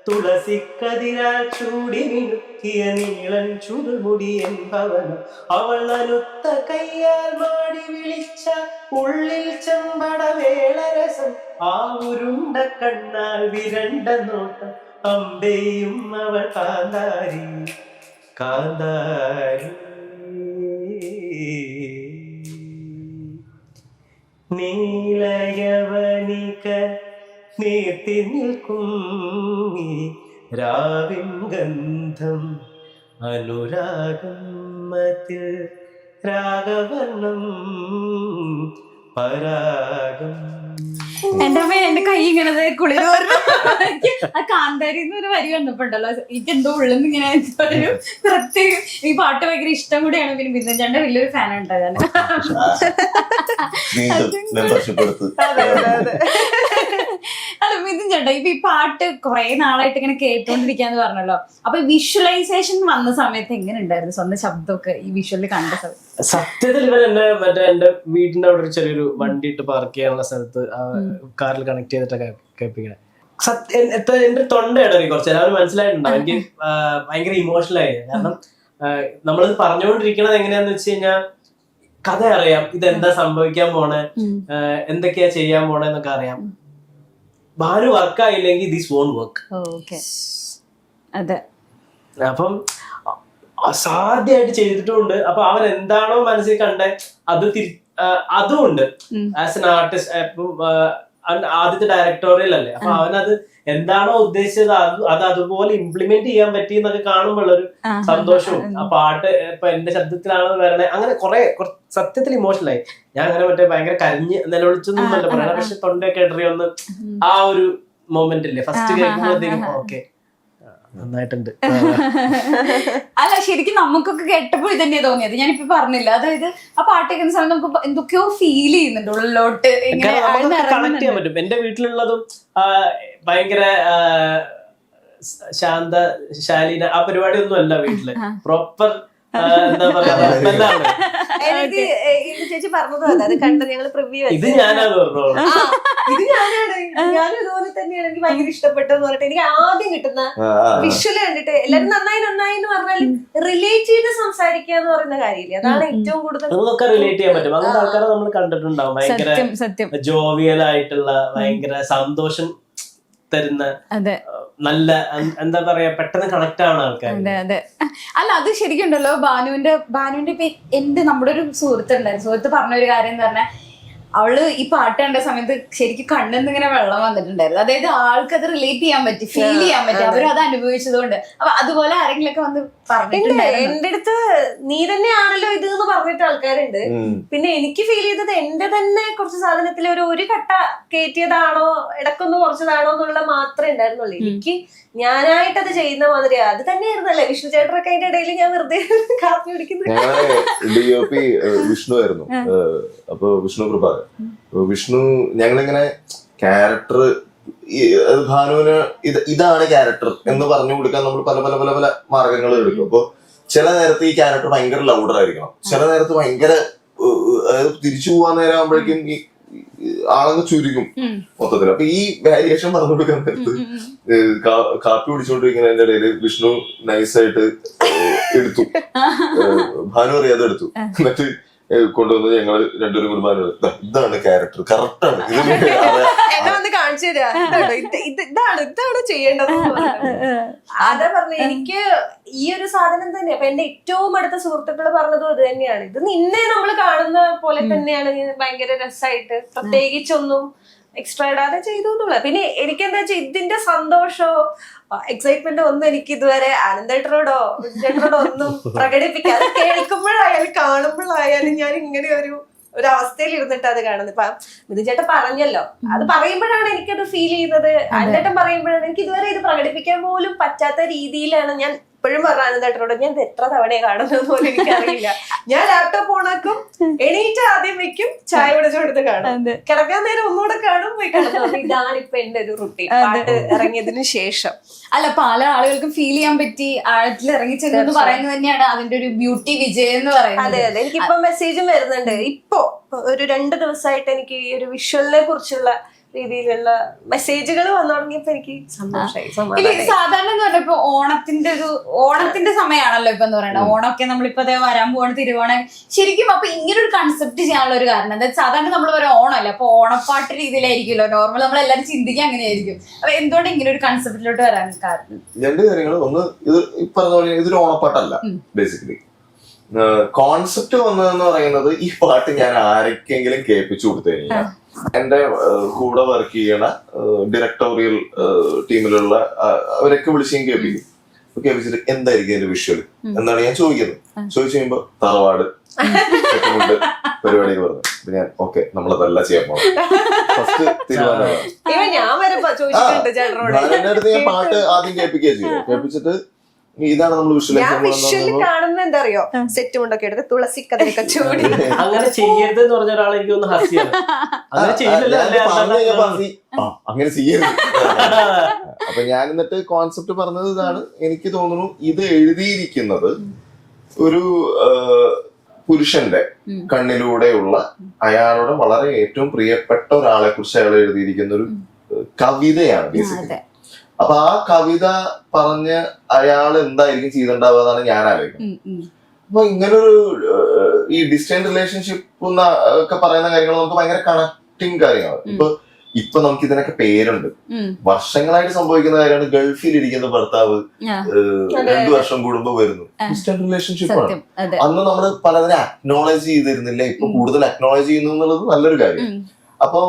തുളസിക്കതിരാൽ ചൂടി മിനുക്കിയ നീളൻ ചുടുമുടിയൻ ഭവനം അവൾ അനുത്ത കയ്യാൽ മാടി വിളിച്ച ഉള്ളിൽ ചെമ്പട വേളരസം ആ ഉരുണ്ട കണ്ണാൽ വിരണ്ട നോട്ടം അമ്പെയും അവൾ കാന്താരി കാന്താരി നീലയവനിക നീർത്തി നിൽക്കും രാവിൻ ഗന്ധം അനുരാഗം മതിൽ രാഗവർണം പരാഗം. എന്റെ അമ്മ എന്റെ കൈ ഇങ്ങനെ കുളിര് ആ കാന്താരി എന്നൊരു വരി വന്നപ്പോണ്ടല്ലോ എനിക്ക് എന്തോ ഉള്ളെന്ന് ഇങ്ങനെ ഒരു പ്രത്യേക ഈ പാട്ട് ഭയങ്കര ഇഷ്ടം കൂടിയാണ്. പിന്നെ മിഥുൻ ചേട്ടന്റെ വലിയൊരു ഫാൻ ഉണ്ടാകാൻ. അല്ല മിഥുൻ ചേട്ടാ, ഇപ്പൊ ഈ പാട്ട് കുറെ നാളായിട്ട് ഇങ്ങനെ കേട്ടോണ്ടിരിക്കാന്ന് പറഞ്ഞല്ലോ. അപ്പൊ വിഷ്വലൈസേഷൻ വന്ന സമയത്ത് എങ്ങനെ ഉണ്ടായിരുന്നു സ്വന്തം ശബ്ദമൊക്കെ ഈ വിഷ്വലിൽ കണ്ട സമയത്ത്? സത്യത്തിൽ ഇവൻ എന്നെ മറ്റേ എന്റെ വീടിന്റെ അവിടെ ഒരു ചെറിയൊരു വണ്ടി ഇട്ട് പാർക്ക് ചെയ്യാനുള്ള സ്ഥലത്ത് കാറിൽ കണക്ട് ചെയ്തിട്ടൊക്കെ കേൾപ്പിക്കണേ. എന്റെ തൊണ്ട ഇടറി കുറച്ച് എല്ലാവരും മനസ്സിലായിട്ടുണ്ടാവും. എനിക്ക് ഭയങ്കര ഇമോഷണൽ ആയി. കാരണം നമ്മളിത് പറഞ്ഞുകൊണ്ടിരിക്കണത് എങ്ങനെയാന്ന് വെച്ച് കഴിഞ്ഞാൽ കഥ അറിയാം, ഇതെന്താ സംഭവിക്കാൻ പോണേ, എന്തൊക്കെയാ ചെയ്യാൻ പോണേ എന്നൊക്കെ അറിയാം. ഭാനു വർക്കായില്ലെങ്കിൽ ദിസ് വോണ്ട് വർക്ക്. അതെ, അപ്പം അസാധ്യമായിട്ട് ചെയ്തിട്ടുണ്ട്. അപ്പൊ അവൻ എന്താണോ മനസ്സിൽ കണ്ടേ അത് അതുമുണ്ട്. ആസ് എൻ ആർട്ടിസ്റ്റ് ആദ്യത്തെ ഡയറക്ടോറിയൽ അല്ലേ, അപ്പൊ അവനത് എന്താണോ ഉദ്ദേശിച്ചത് അത് അതുപോലെ ഇംപ്ലിമെന്റ് ചെയ്യാൻ പറ്റി എന്നൊക്കെ കാണുമ്പോഴൊരു സന്തോഷവും. ആ പാട്ട് ഇപ്പൊ എന്റെ ശബ്ദത്തിലാണ് വരണേ, അങ്ങനെ കുറെ സത്യത്തിൽ ഇമോഷണലായി. ഞാൻ അങ്ങനെ മറ്റേ ഭയങ്കര കരഞ്ഞ് നിലവിളിച്ചൊന്നുമല്ല പറയണ, പക്ഷെ തൊണ്ടയൊക്കെ ഇടറി ഒന്ന് ആ ഒരു മൊമെന്റ് ഇല്ലേ ഫസ്റ്റ് കേൾക്കുമ്പോഴത്തേക്കും ഓക്കെ നന്നായിട്ടുണ്ട്. അല്ല ശരിക്കും നമുക്കൊക്കെ കേട്ടപ്പോൾ ഇതന്നെയാ തോന്നിയത്. ഞാനിപ്പോ പറഞ്ഞില്ല, അതായത് ആ പാട്ട് കേൾക്കുന്ന സമയത്ത് നമുക്ക് എന്തൊക്കെയോ ഫീൽ ചെയ്യുന്നുണ്ട് ഉള്ളിലോട്ട്. കണക്ട് ചെയ്യാൻ പറ്റും. എന്റെ വീട്ടിലുള്ളതും ഭയങ്കര ശാന്ത ശാലീന ആ പരിപാടി ഒന്നും അല്ല വീട്ടില്. പ്രോപ്പർ എന്താ പറയാ നല്ലതാണ്. എനിക്ക് ഇത് ചേച്ചി പറഞ്ഞത് അല്ല, അത് കണ്ടത് ഞങ്ങള് പ്രിവ്യൂ ഇത് ഞാനാണ് പറഞ്ഞോളൂ. ഇത് ഞാനാണ്, ഞാനും ഇതുപോലെ തന്നെയാണ്. എനിക്ക് ഭയങ്കര ഇഷ്ടപ്പെട്ടെന്ന് പറഞ്ഞിട്ട് എനിക്ക് ആദ്യം കിട്ടുന്ന വിഷ്വല് കണ്ടിട്ട് എല്ലാരും നന്നായി എന്ന് പറഞ്ഞാൽ റിലേറ്റ് ചെയ്ത് സംസാരിക്കുക എന്ന് പറയുന്ന കാര്യമില്ല, അതാണ് ഏറ്റവും കൂടുതൽ നമുക്കൊക്കെ റിലേറ്റ് ചെയ്യാൻ പറ്റും. അങ്ങനത്തെ ആൾക്കാരെ നമ്മൾ കണ്ടിട്ടുണ്ടാവും. ഭയങ്കര ജോവിയൽ ആയിട്ടുള്ള, ഭയങ്കര സന്തോഷം തരുന്ന, നല്ല എന്താ പറയാ പെട്ടെന്ന് കണക്ട് ആവുന്ന ആൾക്കാർ. അതെ അതെ. അല്ല അത് ശരിക്കും ഉണ്ടല്ലോ, ഭാനുവിന്റെ ഇപ്പൊ നമ്മുടെ ഒരു സുഹൃത്തുണ്ടായിരുന്നു. സുഹൃത്ത് പറഞ്ഞ ഒരു കാര്യം എന്ന് പറഞ്ഞാൽ, അവള് ഈ പാട്ട് കണ്ട സമയത്ത് ശരിക്കും കണ്ണിന്ന് ഇങ്ങനെ വെള്ളം വന്നിട്ടുണ്ടായിരുന്നു. അതായത് ആൾക്ക് അത് റിലേറ്റ് ചെയ്യാൻ പറ്റി, ഫീൽ ചെയ്യാൻ പറ്റി, അവരും അത് അനുഭവിച്ചതുകൊണ്ട്. അപ്പൊ അതുപോലെ ആരെങ്കിലും ഒക്കെ വന്ന് പറഞ്ഞിട്ടുണ്ടായിരുന്നു എന്റെ അടുത്ത്, നീ തന്നെയാണല്ലോ ഇത് എന്ന് പറഞ്ഞിട്ട് ആൾക്കാരുണ്ട്. പിന്നെ എനിക്ക് ഫീൽ ചെയ്തത് എന്റെ തന്നെ കുറച്ച് സാധനത്തിൽ ഒരു കട്ട കയറ്റിയതാണോ ഇടക്കൊന്ന് കുറച്ചതാണോ എന്നുള്ള മാത്രമേ ഉണ്ടായിരുന്നുള്ളൂ. എനിക്ക് ഞാനായിട്ട് അത് ചെയ്യുന്ന മാതിരി അത് തന്നെയായിരുന്നല്ലേ വിഷ്ണു ചേട്ടനൊക്കെ അതിന്റെ ഇടയിൽ ഞാൻ വെറുതെ കാപ്പി കുടിക്കുന്നത്. DOP വിഷ്ണു ആയിരുന്നു. അപ്പൊ വിഷ്ണു പ്രഭാകർ, വിഷ്ണു ഞങ്ങളിങ്ങനെ ക്യാരക്ടർ ഭാനുവിന് ഇതാണ് ക്യാരക്ടർ എന്ന് പറഞ്ഞു കൊടുക്കാൻ നമ്മൾ പല പല പല പല മാർഗങ്ങൾ എടുക്കും. അപ്പൊ ചില നേരത്ത് ഈ ക്യാരക്ടർ ഭയങ്കര ലൗഡർ ആയിരിക്കണം, ചില നേരത്ത് ഭയങ്കര അതായത് തിരിച്ചു പോകാൻ നേരം ആകുമ്പോഴേക്കും ഈ ആളങ്ങ് ചുരുക്കും മൊത്തത്തിൽ. അപ്പൊ ഈ വാരിയേഷൻ പറഞ്ഞു കൊടുക്കാൻ നേരത്ത് കാപ്പി കുടിച്ചോണ്ടിരിക്കുന്നതിന്റെ ഇടയിൽ വിഷ്ണു നൈസായിട്ട് എടുത്തു, ഭാനു അറിയാതെ എടുത്തു. എന്നിട്ട് കൊണ്ടുവന്ന് ഞങ്ങള് രണ്ടുപേരും കൂടി ഭാനു ഇതാണ് ക്യാരക്ടർ, കറക്റ്റാണ്, എന്നെ വന്ന് കാണിച്ചു തരാ, ഇതാണ് ചെയ്യേണ്ടത്. അതാ പറഞ്ഞ എനിക്ക് ഈ ഒരു സാധനം തന്നെ. അപ്പൊ എന്റെ ഏറ്റവും അടുത്ത സുഹൃത്തുക്കള് പറഞ്ഞതും അത് തന്നെയാണ്. ഇത് നിന്നെ നമ്മൾ കാണുന്ന പോലെ തന്നെയാണ്, ഭയങ്കര രസമായിട്ട് പ്രത്യേകിച്ചൊന്നും എക്സ്ട്രാ ഇടാതെ ചെയ്തു എന്നുള്ളത്. പിന്നെ എനിക്കെന്താ വെച്ചാൽ ഇതിന്റെ സന്തോഷോ എക്സൈറ്റ്മെന്റ് ഒന്നും എനിക്ക് ഇതുവരെ ആനന്ദേട്ടനോടോ ചേട്ടനോടോ ഒന്നും പ്രകടിപ്പിക്കാതെ, കേൾക്കുമ്പോഴായാലും കാണുമ്പോഴായാലും ഞാൻ ഇങ്ങനെ ഒരു അവസ്ഥയിൽ ഇരുന്നിട്ട് അത് കാണുന്നത്. ഇപ്പൊ മിഥുൻ ചേട്ടൻ പറഞ്ഞല്ലോ, അത് പറയുമ്പോഴാണ് എനിക്കത് ഫീൽ ചെയ്യുന്നത്. ആനന്ദേട്ടൻ പറയുമ്പോഴാണ് എനിക്ക് ഇതുവരെ ഇത് പ്രകടിപ്പിക്കാൻ പോലും പറ്റാത്ത രീതിയിലാണ് ഞാൻ ഇപ്പോഴും പറഞ്ഞ ആനന്ദേട്ടനോട് ഞാൻ എത്ര തവണയെ കാണുന്നത് പോലും എനിക്കറിയില്ല. ഞാൻ ലാപ്ടോപ്പ് ഓണാക്കും, എണീറ്റ് ആദ്യം വെക്കും, ചായ കുടിച്ചെടുത്ത് കാണും, കിടക്കാൻ നേരം ഒന്നുകൂടെ കാണും, പോയി കിടന്നു. ഇതാണ് ഇപ്പൊ എന്റെ ഒരു റുട്ടീൻ പാട്ട് ഇറങ്ങിയതിന് ശേഷം. അല്ല പല ആളുകൾക്കും ഫീൽ ചെയ്യാൻ പറ്റി, ആഴത്തിൽ ഇറങ്ങി ചെന്ന് പറയുന്നത് തന്നെയാണ് അതിന്റെ ഒരു ബ്യൂട്ടി, വിജയം എന്ന് പറയുന്നത്. അതെ അതെ. എനിക്കിപ്പോ മെസ്സേജും വരുന്നുണ്ട്. ഇപ്പൊ ഒരു 2 ദിവസമായിട്ട് എനിക്ക് ഈ ഒരു വിഷ്വലിനെ കുറിച്ചുള്ള രീതിയിലുള്ള മെസ്സേജുകൾ വന്നു തുടങ്ങിയപ്പോ എനിക്ക് സന്തോഷമായി. സാധാരണ എന്ന് പറഞ്ഞപ്പോ ഓണത്തിന്റെ സമയമാണല്ലോ ഇപ്പൊ എന്ന് പറയുന്നത്. ഓണമൊക്കെ നമ്മളിപ്പോ വരാൻ പോവാണ്, തിരുവോണം. ശരിക്കും അപ്പൊ ഇങ്ങനെ ഒരു കൺസെപ്റ്റ് ചെയ്യാനുള്ള ഒരു കാരണം എന്താ? സാധാരണ നമ്മൾ പറയാം ഓണമല്ല, അപ്പൊ ഓണപ്പാട്ട് രീതിയിലായിരിക്കുമല്ലോ നോർമൽ നമ്മൾ എല്ലാവരും ചിന്തിക്കാൻ അങ്ങനെയായിരിക്കും. അപ്പൊ എന്തുകൊണ്ട് ഇങ്ങനെ ഒരു കൺസെപ്റ്റിലോട്ട് വരാൻ കാരണം? 2 കാര്യങ്ങൾ. ഒന്ന്, ഇത് പറഞ്ഞ പോലെ ഇതൊരു ഓണപ്പാട്ടല്ല. ബേസിക്കലി കോൺസെപ്റ്റ് വന്നതെന്ന് പറയുന്നത്, ഈ പാട്ട് ഞാൻ ആരൊക്കെങ്കിലും കേൾപ്പിച്ചു കൊടുത്തു കഴിഞ്ഞാൽ എന്റെ കൂടെ വർക്ക് ചെയ്യണ ഡയറക്ടോറിയൽ ടീമിലുള്ള അവരൊക്കെ വിളിച്ചും കേൾപ്പിക്കും. കേൾപ്പിച്ചിട്ട് എന്തായിരിക്കും അതിന്റെ വിഷ്വൽ എന്നാണ് ഞാൻ ചോദിക്കുന്നത്. ചോദിച്ചു കഴിയുമ്പോ തറവാട് പരിപാടികൾ പറഞ്ഞു. അപ്പൊ ഞാൻ ഓക്കെ, നമ്മളതല്ല ചെയ്യാൻ പോകണം. ഫസ്റ്റ് തീരുമാനമാണ്. ഞാൻ പാട്ട് ആദ്യം കേൾപ്പിക്കുക ചെയ്യും. കേൾപ്പിച്ചിട്ട് ഇതാണ് നമ്മൾ വിഷ്വല് കാണുന്നത്. എന്താ അറിയോ, സെറ്റ് കൊണ്ടൊക്കെ എടുത്ത് തുളസി കഥയൊക്കെ ചൂടി അങ്ങനെ ചെയ്യരുത് എന്ന് പറഞ്ഞ ഒരാളെ എനിക്ക് ഒന്ന് ഹസിയാണ്. അങ്ങനെ ചെയ്യരുത്. അപ്പൊ ഞാൻ എന്നിട്ട് കോൺസെപ്റ്റ് പറഞ്ഞത് ഇതാണ്. എനിക്ക് തോന്നുന്നു ഇത് എഴുതിയിരിക്കുന്നത് ഒരു പുരുഷന്റെ കണ്ണിലൂടെയുള്ള അയാളുടെ വളരെ ഏറ്റവും പ്രിയപ്പെട്ട ഒരാളെ കുറിച്ച് അയാൾ എഴുതിയിരിക്കുന്ന ഒരു കവിതയാണ് ബേസിക്കലി. അപ്പൊ ആ കവിത പറഞ്ഞ് അയാൾ എന്തായിരിക്കും ചെയ്തിട്ടുണ്ടാവുക ഞാൻ ആലോചിക്കുന്നത്. അപ്പൊ ഇങ്ങനൊരു ഈ ഡിസ്റ്റന്റ് റിലേഷൻഷിപ്പ് ഒക്കെ പറയുന്ന കാര്യങ്ങൾ നമുക്ക് ഭയങ്കര കണക്റ്റിംഗ് കാര്യങ്ങളാണ്. ഇപ്പൊ നമുക്ക് ഇതിനൊക്കെ പേരുണ്ട്. വർഷങ്ങളായിട്ട് സംഭവിക്കുന്ന കാര്യമാണ്. ഗൾഫിൽ ഇരിക്കുന്ന ഭർത്താവ് 2 വർഷം കൂടുമ്പോ വരുന്നു. ഡിസ്റ്റന്റ് റിലേഷൻഷിപ്പ് ആണ്. അന്ന് നമ്മൾ പലതിനെ അക്നോളജ് ചെയ്തിരുന്നില്ല, ഇപ്പൊ കൂടുതൽ അക്നോളജ് ചെയ്യുന്നു എന്നുള്ളത് നല്ലൊരു കാര്യം. അപ്പൊ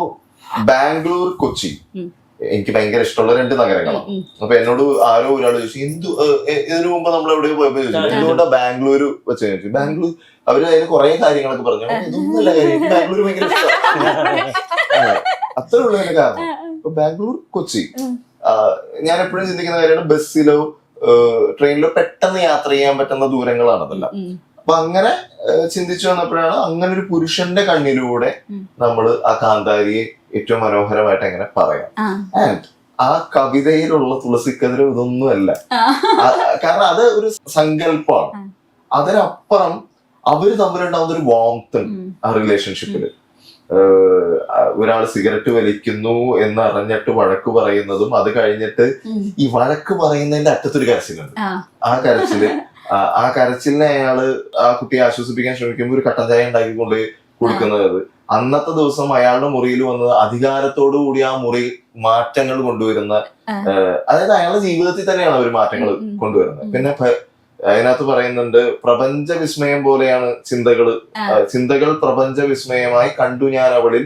ബാംഗ്ലൂർ, കൊച്ചി എനിക്ക് ഭയങ്കര ഇഷ്ടമുള്ള 2 നഗരങ്ങളാണ്. അപ്പൊ എന്നോട് ആരോ ഒരാൾ ചോദിച്ചു, ഇതിനു മുമ്പ് നമ്മൾ എവിടെയോ പോയപ്പോ ചോദിച്ചു എന്തുകൊണ്ടാ ബാംഗ്ലൂർ വെച്ച് ചോദിച്ചു. ബാംഗ്ലൂർ അവര് അതിന് കുറെ കാര്യങ്ങളൊക്കെ പറഞ്ഞു. ഇതൊന്നുമല്ല കാര്യം, എനിക്ക് ബാംഗ്ലൂർ ഭയങ്കര ഇഷ്ടമാണ്. അത്രേ ഉള്ളൂ അതിന്റെ കാരണം. ഇപ്പൊ ബാംഗ്ലൂർ, കൊച്ചി ഞാൻ എപ്പോഴും ചിന്തിക്കുന്ന കാര്യമാണ്, ബസ്സിലോ ട്രെയിനിലോ പെട്ടെന്ന് യാത്ര ചെയ്യാൻ പറ്റുന്ന ദൂരങ്ങളാണ് അതെല്ലാം. അപ്പൊ അങ്ങനെ ചിന്തിച്ചു വന്നപ്പോഴാണ് അങ്ങനെ ഒരു പുരുഷന്റെ കണ്ണിലൂടെ നമ്മൾ ആ കാന്താരിയെ ഏറ്റവും മനോഹരമായിട്ട് എങ്ങനെ പറയാം. ആൻഡ് ആ കവിതയിലുള്ള തുളസിക്കതിരോ ഇതൊന്നുമല്ല. കാരണം അത് ഒരു സങ്കല്പമാണ്. അതിനപ്പുറം അവര് തമ്മിലുണ്ടാവുന്ന ഒരു വാംത്ത് ആ റിലേഷൻഷിപ്പില്. ഒരാൾ സിഗരറ്റ് വലിക്കുന്നു എന്ന് അറിഞ്ഞിട്ട് വഴക്ക് പറയുന്നതും, അത് കഴിഞ്ഞിട്ട് ഈ വഴക്ക് പറയുന്നതിന്റെ അറ്റത്തൊരു കരച്ചിലുണ്ട്. ആ കരച്ചിലിനെ അയാള് ആ കുട്ടിയെ ആശ്വസിപ്പിക്കാൻ ശ്രമിക്കുമ്പോൾ ഒരു കട്ടൻ ചായ ഉണ്ടാക്കിക്കൊണ്ട് കൊടുക്കുന്നത്, അന്നത്തെ ദിവസം അയാളുടെ മുറിയിൽ വന്നത് അധികാരത്തോടു കൂടി ആ മുറി മാറ്റങ്ങൾ കൊണ്ടുവരുന്ന, അതായത് അയാളുടെ ജീവിതത്തിൽ തന്നെയാണ് അവർ മാറ്റങ്ങൾ കൊണ്ടുവരുന്നത്. പിന്നെ അതിനകത്ത് പറയുന്നുണ്ട്, പ്രപഞ്ച വിസ്മയം പോലെയാണ് ചിന്തകൾ പ്രപഞ്ച വിസ്മയമായി കണ്ടു ഞാൻ അവളിൽ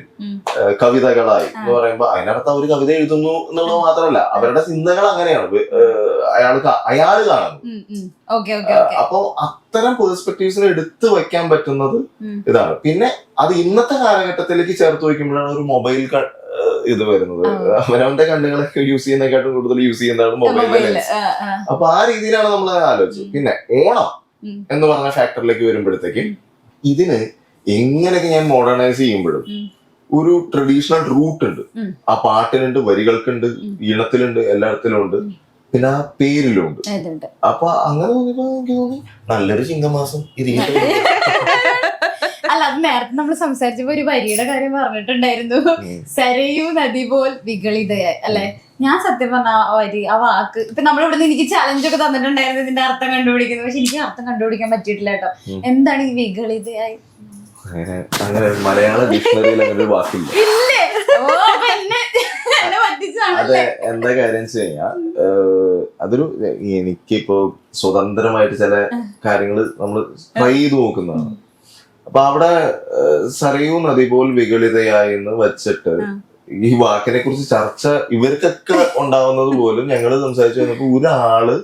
കവിതകളായി എന്ന് പറയുമ്പോ അതിനകത്ത് അവര് കവിത എഴുതുന്നു എന്നുള്ളത് മാത്രമല്ല, അവരുടെ ചിന്തകൾ അങ്ങനെയാണ് അയാള് കാണുന്നു. അപ്പോ അത്തരം പെർസ്പെക്ടീവ്സിനെ എടുത്തു വെക്കാൻ പറ്റുന്നത് ഇതാണ്. പിന്നെ അത് ഇന്നത്തെ കാലഘട്ടത്തിലേക്ക് ചേർത്ത് വയ്ക്കുമ്പോഴാണ് ഒരു മൊബൈൽ ഇത് വരുന്നത്. അവനവന്റെ കണ്ണുകളൊക്കെ യൂസ് ചെയ്യുന്നതിനെക്കാട്ടും കൂടുതൽ യൂസ് ചെയ്യുന്നതാണ് മൊബൈൽ ലെൻസ്. അപ്പൊ ആ രീതിയിലാണ് നമ്മൾ ആലോചിച്ചത്. പിന്നെ ഓണം എന്ന് പറഞ്ഞ ഫാക്ടറിലേക്ക് വരുമ്പോഴത്തേക്ക് ഇതിന് എങ്ങനെയൊക്കെ ഞാൻ മോഡേണൈസ് ചെയ്യുമ്പോഴും ഒരു ട്രഡീഷണൽ റൂട്ട് ഉണ്ട്. ആ പാട്ടിനുണ്ട്, വരികൾക്കുണ്ട്, ഈണത്തിലുണ്ട്, എല്ലായിടത്തിലും ഉണ്ട്, പിന്നെ ആ പേരിലും ഉണ്ട്. അപ്പൊ അങ്ങനെ തോന്നിയപ്പോ എനിക്ക് തോന്നി നല്ലൊരു ചിങ്ങമാസം ഇരിക്കട്ടെ. അല്ല, അത് നേരത്തെ നമ്മൾ സംസാരിച്ചപ്പോ ഒരു വരിയുടെ കാര്യം പറഞ്ഞിട്ടുണ്ടായിരുന്നു, സരയൂ നദി പോൽ വികളിതയായി അല്ലെ. ഞാൻ സത്യം പറഞ്ഞ ആ വരി, ആ വാക്ക്, ഇപ്പൊ നമ്മളിവിടുന്ന് എനിക്ക് ചലഞ്ച് ഒക്കെ തന്നിട്ടുണ്ടായിരുന്നു ഇതിന്റെ അർത്ഥം കണ്ടുപിടിക്കുന്നത്. പക്ഷെ എനിക്ക് അർത്ഥം കണ്ടുപിടിക്കാൻ പറ്റിയിട്ടില്ല കേട്ടോ. എന്താണ് ഈ വികളിതയായി? അങ്ങനെ മലയാള ഡിക്ഷണറിയിൽ അങ്ങനെ ഒരു വാക്കില്ല. അതെ, എന്താ കാര്യം വെച്ച് കഴിഞ്ഞാൽ അതൊരു എനിക്കിപ്പോ സ്വതന്ത്രമായിട്ട് ചില കാര്യങ്ങൾ നമ്മൾ ട്രൈ ചെയ്ത് നോക്കുന്നതാണ്. അപ്പൊ അവിടെ സരയൂ നദി പോൽ വികളിതയായി എന്ന് വെച്ചിട്ട് ഈ വാക്കിനെ കുറിച്ച് ചർച്ച ഇവർക്കൊക്കെ ഉണ്ടാവുന്നത് പോലും ഞങ്ങള് സംസാരിച്ചു കഴിഞ്ഞപ്പോ ഒരാള്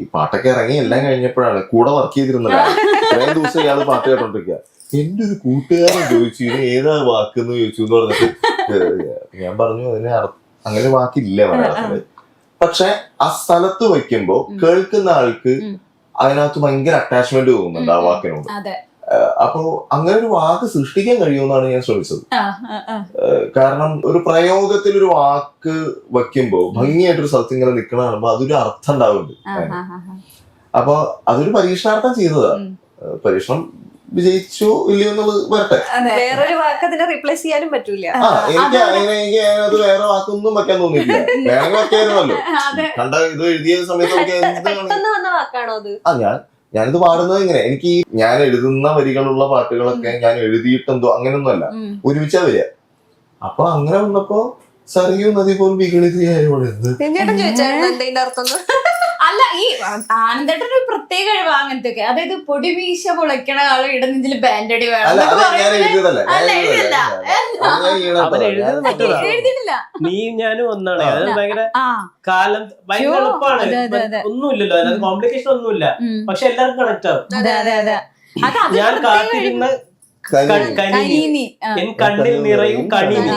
ഈ പാട്ടൊക്കെ ഇറങ്ങി എല്ലാം കഴിഞ്ഞപ്പോഴാണ്, കൂടെ വർക്ക് ചെയ്തിരുന്നത് ഇത്രയും ദിവസം ഇയാള് പാട്ട് കേട്ടോണ്ടിരിക്കുക, എന്റെ ഒരു കൂട്ടുകാരൻ ചോദിച്ചു ഇത് ഏതാ വാക്കെന്ന് ചോദിച്ചു എന്ന് പറഞ്ഞിട്ട് ഞാൻ പറഞ്ഞു അതിന് അങ്ങനെ വാക്കില്ല മലയാളത്തില്. പക്ഷെ ആ സ്ഥലത്ത് വയ്ക്കുമ്പോ കേൾക്കുന്ന ആൾക്ക് അതിനകത്ത് ഭയങ്കര അറ്റാച്ച്മെന്റ് തോന്നുന്നുണ്ട് ആ വാക്കിനോട്. അപ്പോ അങ്ങനെ ഒരു വാക്ക് സൃഷ്ടിക്കാൻ കഴിയുമെന്നാണ് ഞാൻ ശ്രമിച്ചത്. കാരണം ഒരു പ്രയോഗത്തിൽ ഒരു വാക്ക് വയ്ക്കുമ്പോ ഭംഗിയായിട്ടൊരു സ്ഥലത്ത് ഇങ്ങനെ നിൽക്കണ കാണുമ്പോ അതൊരു അർത്ഥം ഉണ്ടാവുന്നുണ്ട്. അപ്പൊ അതൊരു പരീക്ഷണാർത്ഥം ചെയ്തതാണ്. പരീക്ഷണം വിജയിച്ചു ഇല്ലയോ എന്നുള്ളത് വരട്ടെ. വേറൊരു വാക്ക് അതിനെ റീപ്ലേസ് ചെയ്യാനും പറ്റൂല. എനിക്ക് അതിനകത്ത് വേറെ വാക്കൊന്നും വെക്കാൻ തോന്നിയില്ല. വേണമെങ്കിൽ വെക്കായിരുന്നല്ലോ. കണ്ട ഇത് എഴുതിയ സമയത്ത് വാക്കാണോ അത്? ഞാനിത് പാടുന്നത് ഇങ്ങനെ, എനിക്ക് ഞാൻ എഴുതുന്ന വരികളുള്ള പാട്ടുകളൊക്കെ ഞാൻ എഴുതിയിട്ടെന്തോ അങ്ങനെയൊന്നുമല്ല, ഒരുമിച്ചാ വരിക. അപ്പൊ അങ്ങനെ വന്നപ്പോ സരയൂ നദി പോൽ വികളിതയായോട് അല്ല, ഈ ആനന്ദേട്ടൻ ഒരു പ്രത്യേക കഴിവ് അങ്ങനത്തെ ഒക്കെ. അതായത് പൊടിമീശ പൊളിക്കണ ആള് ഇടനെഞ്ചില് ബാൻഡടി വേണം. നീയും ഞാനും ഒന്നാണ്. അത് ഭയങ്കര കാലം ഭയങ്കര എളുപ്പമാണ്, ഒന്നുമില്ലല്ലോ അതിനകത്ത്, കോംപ്ലിക്കേഷൻ ഒന്നുമില്ല. പക്ഷെ എല്ലാവർക്കും കണക്ട് ആവും. ഞാൻ കാത്തിരുന്ന കണിനി, എൻ കണ്ണിൽ നിറയും കണിനി.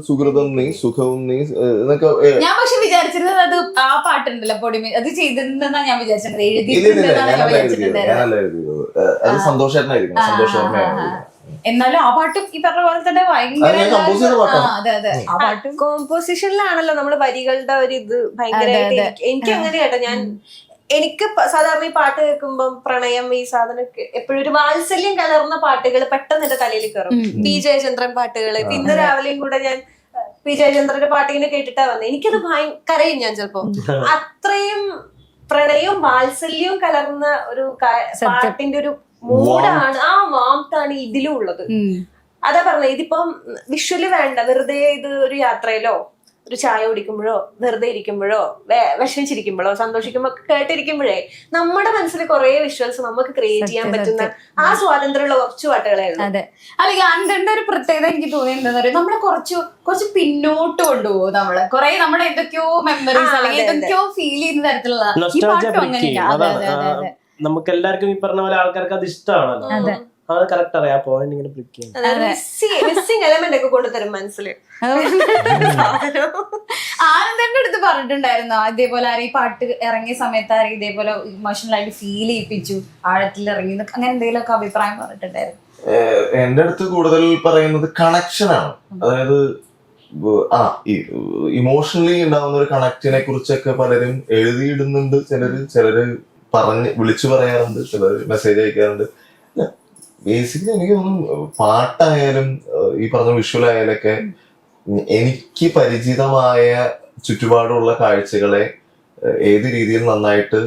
സുഹൃതം നീ സുഖവും നീ എന്നൊക്കെ. ഞാൻ പക്ഷെ വിചാരിച്ചിരുന്നത് അത് ആ പാട്ടുണ്ടല്ലോ പൊടിമീ, അത് ചെയ്തിരുന്നെന്നാ ഞാൻ വിചാരിച്ചത്. അത് സന്തോഷമായിരിക്കും, സന്തോഷമായിരുന്നു. എന്നാലും ആ പാട്ടും ഈ പറഞ്ഞ പോലെ തന്നെ ഭയങ്കര കോമ്പോസിഷനിലാണല്ലോ നമ്മള് വരികളുടെ ഒരു ഇത് ഭയങ്കരമായിട്ട്. എനിക്ക് അങ്ങനെ കേട്ടോ, എനിക്ക് സാധാരണ ഈ പാട്ട് കേൾക്കുമ്പം പ്രണയം ഈ സാധനം എപ്പോഴും ഒരു വാത്സല്യം കലർന്ന പാട്ടുകൾ പെട്ടെന്ന് എന്റെ തലയിൽ കയറും. പി ജയചന്ദ്രൻ പാട്ടുകള്. ഇന്ന് രാവിലെയും കൂടെ ഞാൻ പി ജയചന്ദ്രന്റെ പാട്ടിങ്ങനെ കേട്ടിട്ടാ വന്നത്. എനിക്കത് കരയും ഞാൻ ചിലപ്പോ. അത്രയും പ്രണയവും വാത്സല്യവും കലർന്ന ഒരു പാട്ടിന്റെ ഒരു മൂഡാണ്, ആ വാംത്താണ് ഇതിലും ഉള്ളത്. അതാ പറഞ്ഞത്, ഇതിപ്പം വിഷ്വല് വേണ്ട, വെറുതെ ഇത് ഒരു യാത്രയിലോ ഒരു ചായ കുടിക്കുമ്പോഴോ വെറുതെ ഇരിക്കുമ്പോഴോ വിഷമിച്ചിരിക്കുമ്പോഴോ സന്തോഷിക്കുമ്പോ ഒക്കെ കേട്ടിരിക്കുമ്പോഴേ നമ്മുടെ മനസ്സിൽ കുറെ വിഷ്വൽസ് നമുക്ക് ക്രിയേറ്റ് ചെയ്യാൻ പറ്റുന്ന ആ സ്വാതന്ത്ര്യമുള്ള കുറച്ച് പാട്ടുകളേ ഉള്ളൂ. അതെ, അല്ലെങ്കിൽ അന്റെ ഒരു പ്രത്യേകത എനിക്ക് തോന്നിയെന്താ പറയുക, നമ്മളെ കുറച്ച് പിന്നോട്ട് കൊണ്ടുപോകും. നമ്മള് കുറെ നമ്മുടെ എന്തൊക്കെയോ മെമ്മറീസ് അല്ലെങ്കിൽ എന്തൊക്കെയോ ഫീൽ ചെയ്യുന്ന തരത്തിലുള്ള ഈ പാട്ടും അങ്ങനെയാണ്. നമുക്ക് എല്ലാവർക്കും ഈ പറഞ്ഞ പോലെ ആൾക്കാർക്ക് അത് ഇഷ്ടമാണല്ലോ. അത് കറക്റ്റ് അറിയാം, പോയിന്റ് ഇങ്ങനെ മിസ്സിംഗ് എലമെന്റ് ഒക്കെ കൊണ്ടുതരും മനസ്സിൽ. ആനന്ദന്റെ അടുത്ത് പറഞ്ഞിട്ടുണ്ടായിരുന്നോ ഇതേപോലെ ആരെയും പാട്ട് ഇറങ്ങിയ സമയത്ത് ആരെയും ഇതേപോലെ ഇമോഷണൽ ആയിട്ട് ഫീൽ ചെയ്യിപ്പിച്ചു, ആഴത്തിൽ ഇറങ്ങി, അങ്ങനെ എന്തെങ്കിലും ഒക്കെ അഭിപ്രായം പറഞ്ഞിട്ടുണ്ടായിരുന്നു? എന്റെ അടുത്ത് കൂടുതൽ പറയുന്നത് കണക്ഷൻ ആണ്. അതായത് ഇമോഷണലി ഉണ്ടാവുന്ന ഒരു കണക്റ്റിനെ കുറിച്ചൊക്കെ പലരും എഴുതിയിടുന്നുണ്ട്. ചിലര് വിളിച്ചു പറയാറുണ്ട്, ചിലർ മെസ്സേജ് അയക്കാറുണ്ട്. ബേസിക്കലി എനിക്ക് തോന്നുന്നു പാട്ടായാലും ഈ പറഞ്ഞ വിഷ്വൽ ആയാലൊക്കെ എനിക്ക് പരിചിതമായ ചുറ്റുപാടുള്ള കാഴ്ചകളെ ഏത് രീതിയിൽ നന്നായിട്ട്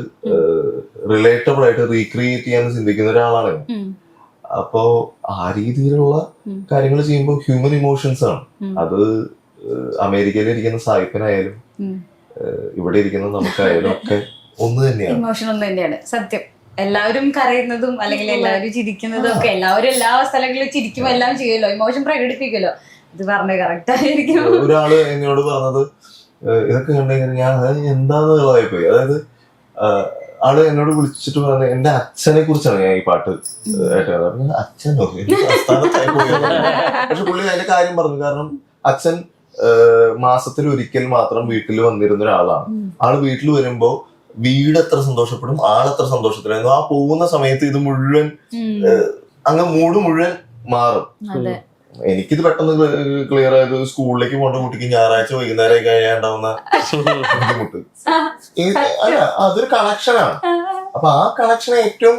റിലേറ്റബിൾ ആയിട്ട് റീക്രിയേറ്റ് ചെയ്യാൻ ചിന്തിക്കുന്ന ഒരാളാണ് ഞാൻ. അപ്പോ ആ രീതിയിലുള്ള കാര്യങ്ങൾ ചെയ്യുമ്പോൾ ഹ്യൂമൻ ഇമോഷൻസ് ആണ് അത്. അമേരിക്കയിൽ ഇരിക്കുന്ന സായിപ്പനായാലും ഇവിടെ ഇരിക്കുന്ന നമുക്കായാലും ഒക്കെ ഒന്ന് തന്നെയാണ്. ഇമോഷൻ ഒന്ന് തന്നെയാണ് സത്യം. എല്ലാവരും കരയുന്നതും അല്ലെങ്കിൽ എല്ലാവരും ചിരിക്കുന്നതും ഒക്കെ, എല്ലാവരും എല്ലാ സ്ഥലങ്ങളിലും ചിരിക്കുമ്പോ എല്ലാം ചെയ്യുമല്ലോ, ഇമോഷൻ പ്രകടിപ്പിക്കുമല്ലോ. ഇത് പറഞ്ഞത് കറക്റ്റ് ആയിരിക്കും. ഒരാള് എന്നോട് പറഞ്ഞത് ഇതൊക്കെ കണ്ടുകഴിഞ്ഞാൽ ഞാൻ എന്താന്ന് ഉള്ളതായിപ്പോയി. അതായത് ആള് എന്നോട് വിളിച്ചിട്ട് പറഞ്ഞത് എന്റെ അച്ഛനെ കുറിച്ചാണ് ഞാൻ ഈ പാട്ട് കേട്ടത്. അച്ഛനോ അസ്ഥാനത്തായി പോയി. പക്ഷെ പുള്ളി അതിന്റെ കാര്യം പറഞ്ഞു. കാരണം അച്ഛൻ മാസത്തിൽ ഒരിക്കൽ മാത്രം വീട്ടിൽ വന്നിരുന്ന ഒരാളാണ്. ആള് വീട്ടിൽ വരുമ്പോ വീട് എത്ര സന്തോഷപ്പെടും, ആളെത്ര സന്തോഷത്തിലായിരുന്നു. ആ പോകുന്ന സമയത്ത് ഇത് മുഴുവൻ അങ്ങ് മൂഡ് മുഴുവൻ മാറും. എനിക്കിത് പെട്ടെന്ന് ക്ലിയർ ആയത് സ്കൂളിലേക്ക് പോകേണ്ട കുട്ടിക്ക് ഞായറാഴ്ച വൈകുന്നേരം കഴിയാണ്ടാവുന്ന ബുദ്ധിമുട്ട്. അതൊരു കണക്ഷനാണ്. അപ്പൊ ആ കണക്ഷൻ ഏറ്റവും